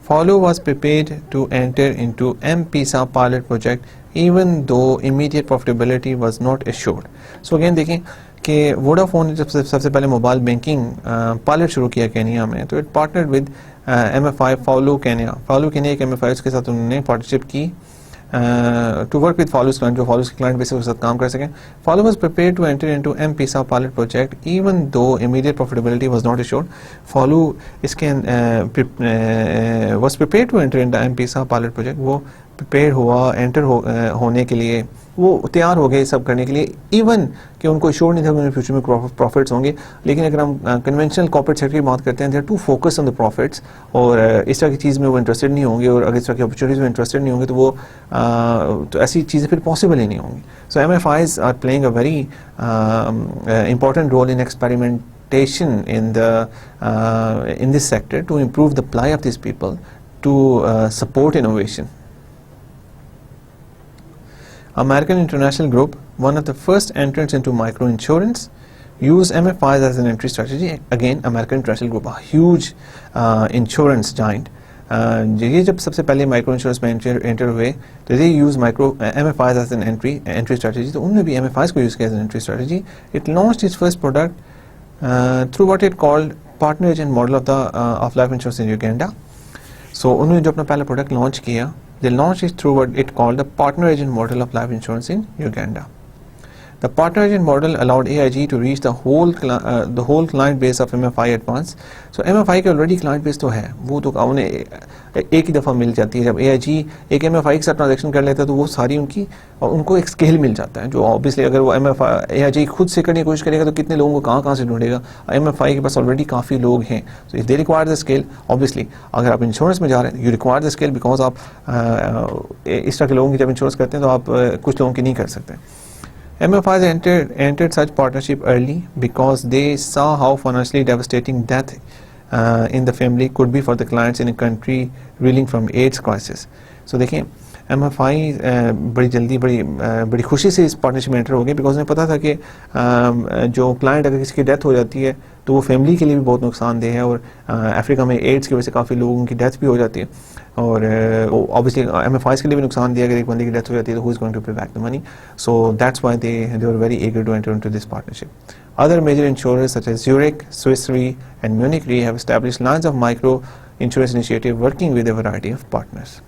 Follow was prepared to enter into M-Pesa pilot project even though immediate profitability was not assured. So again دیکھیں کہ Vodafone نے جب سب سے پہلے mobile banking pilot شروع کیا Kenya میں تو it partnered with MFI Faulu Kenya ایک MFI اس کے ساتھ انہوں نے پارٹنرشپ کی to work with Faulu's client جو فالوز کے کلائنٹ بیس کے ساتھ کام کر سکیں. Faulu was prepared to enter into M-Pesa pilot project even though immediate profitability was not assured. Faulu اس کے was prepared to enter into M-Pesa pilot project, وہ پریپیئر ہوا انٹر ہونے کے لیے, وہ تیار ہو گئے سب کرنے کے لیے ایون کہ ان کو ایشور نہیں تھا کہ فیوچر میں پروفٹس ہوں گے. لیکن اگر ہم کنونشنل کارپوریٹ سیکٹر کی بات کرتے ہیں they are to focus on the profits اور اس طرح کی چیز میں وہ انٹرسٹڈ نہیں ہوں گے, اور اگر اس طرح کی اپرچونیٹیز میں انٹرسٹڈ نہیں ہوں گے تو وہ تو ایسی چیزیں پھر پاسبل ہی نہیں ہوں گی. سو MFIs are playing a very important role in experimentation in this sector to improve the plight of these people, to support innovation. American International Group, one of the first entrants into microinsurance, used MFIs as an entry strategy. Again, American International Group, a huge insurance giant. یہ جب سب سے پہلے micro insurance میں inter ہوئے تو they use MFIs as an entry strategy. تو انہوں نے بھی MFIs کو یوز کیا as an entry strategy. It launched its first product through what it called partner agent model of life insurance in Uganda. So انہوں نے جو اپنا پہلا پروڈکٹ لانچ کیا, they launched it through what it called the partner agent model of life insurance in Uganda. The partner agent model allowed AIG to reach the whole client base of MFI at once. So MFI کے already client base تو ہے, وہ تو انہیں ایک ہی دفعہ مل جاتی ہے. جب AIG ایک MFI کے ساتھ ٹرانزیکشن کر لیتا ہے تو وہ ساری ان کو ایک اسکیل مل جاتا ہے, جو obviously اگر وہ AIG خود سے کرنے کی کوشش کرے گا تو کتنے لوگوں کو کہاں سے ڈھونڈے گا. MFI کے پاس already کافی لوگ ہیں. So if they require the scale, obviously اگر آپ انشورنس میں جا رہے ہیں you require the scale because آپ اس طرح کے لوگوں کی جب انشورنس کرتے ہیں تو آپ کچھ لوگوں کی نہیں کر سکتے. MFIs entered such partnership early because they saw how financially devastating death in the family could be for the clients in a country reeling from AIDS crisis. So دیکھیں MFI بڑی جلدی بڑی خوشی سے اس پارٹنرشپ میں انٹر ہو گئے because انہیں پتا تھا کہ جو کلائنٹ اگر کسی کی ڈیتھ ہو جاتی ہے تو وہ فیملی کے لیے بھی بہت نقصان دہ ہے, اور افریقہ میں ایڈس کی وجہ سے کافی لوگوں کی ڈیتھ بھی ہو جاتی ہے, اور obviously MFIs کے لیے بھی نقصان دیا اگر ایک بندے کی ڈیتھ ہو جاتی ہے تو who is going to pay back the money. So that's why they were very eager to enter into this partnership. Other major insurers such as Zurich, Swiss Re and Munich Re have established lines of micro insurance initiative working with a variety of partners.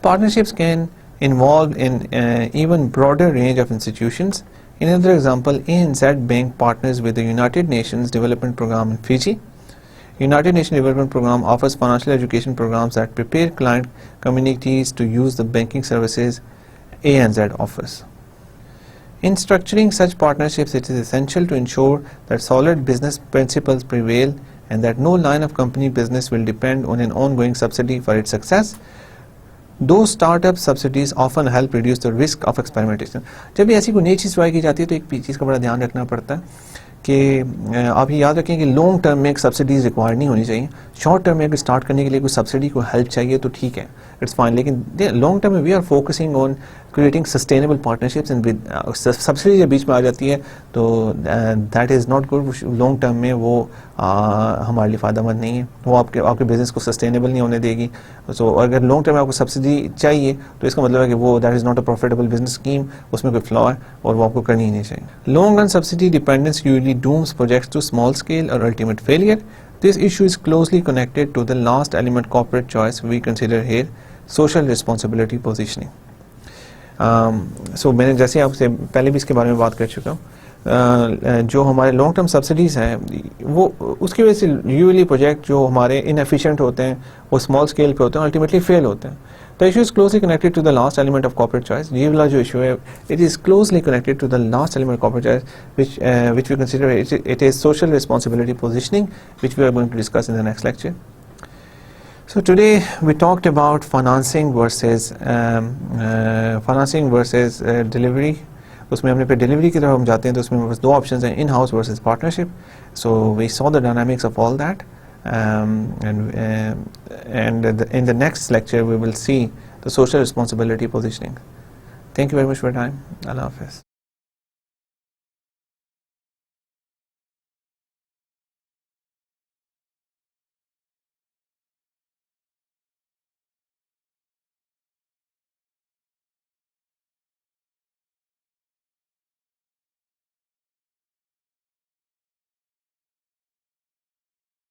Partnerships can involve an even broader range of institutions. Another example, ANZ Bank partners with the United Nations Development Programme in Fiji. United Nations Development Programme offers financial education programs that prepare client communities to use the banking services ANZ offers. In structuring such partnerships, it is essential to ensure that solid business principles prevail and that no line of company business will depend on an ongoing subsidy for its success. Those startup subsidies often help reduce the risk of experimentation. جب بھی ایسی کوئی نئی چیز try کی جاتی ہے تو ایک چیز کا بڑا دھیان رکھنا پڑتا ہے کہ آپ یہ یاد رکھیں کہ لانگ ٹرم میں ایک سبسڈیز ریکوائر نہیں ہونی چاہیے. شارٹ ٹرم میں اگر اسٹارٹ کرنے کے لیے کوئی سبسڈی کو ہیلپ چاہیے تو ٹھیک ہے, اٹس فائن, لیکن لانگ ٹرم میں we are focusing on creating sustainable partnerships, and subsidy جب بیچ میں آ جاتی ہے تو that is not good. Long term میں وہ ہمارے لیے فائدہ مند نہیں ہے, وہ آپ کے بزنس کو سسٹینیبل نہیں ہونے دے گی. سو اگر لانگ ٹرم میں آپ کو سبسڈی چاہیے تو اس کا مطلب ہے کہ وہ that is not a profitable business scheme, اس میں کوئی فلا ہے اور وہ آپ کو کرنی ہی نہیں چاہیے. Long run subsidy dependence usually dooms projects to small scale or ultimate failure. This issue is closely connected to the last element corporate choice we consider here, social responsibility positioning. So میں نے جیسے آپ سے پہلے بھی اس کے بارے میں بات کر چکا ہوں, جو ہمارے لانگ ٹرم سبسڈیز ہیں وہ اس کی وجہ سے یوزلی پروجیکٹ جو ہمارے انیفیشینٹ ہوتے ہیں وہ اسمال اسکیل پہ ہوتے ہیں, الٹیمیٹلی فیل ہوتے ہیں. The issue is closely connected to the last element of corporate choice. یہ والا جو issue ہے it is closely connected to the last element of corporate choice which we consider it is social responsibility positioning, which we are going to discuss in the next lecture. So today we talked about financing versus delivery. اس میں ہم نے پھر delivery کی طرف ہم جاتے ہیں تو اس میں بس دو آپشنز ہیں, in house versus partnership. So we saw the dynamics of all that. And in the next lecture we will see the social responsibility positioning. Thank you very much for your time. Allah Hafiz.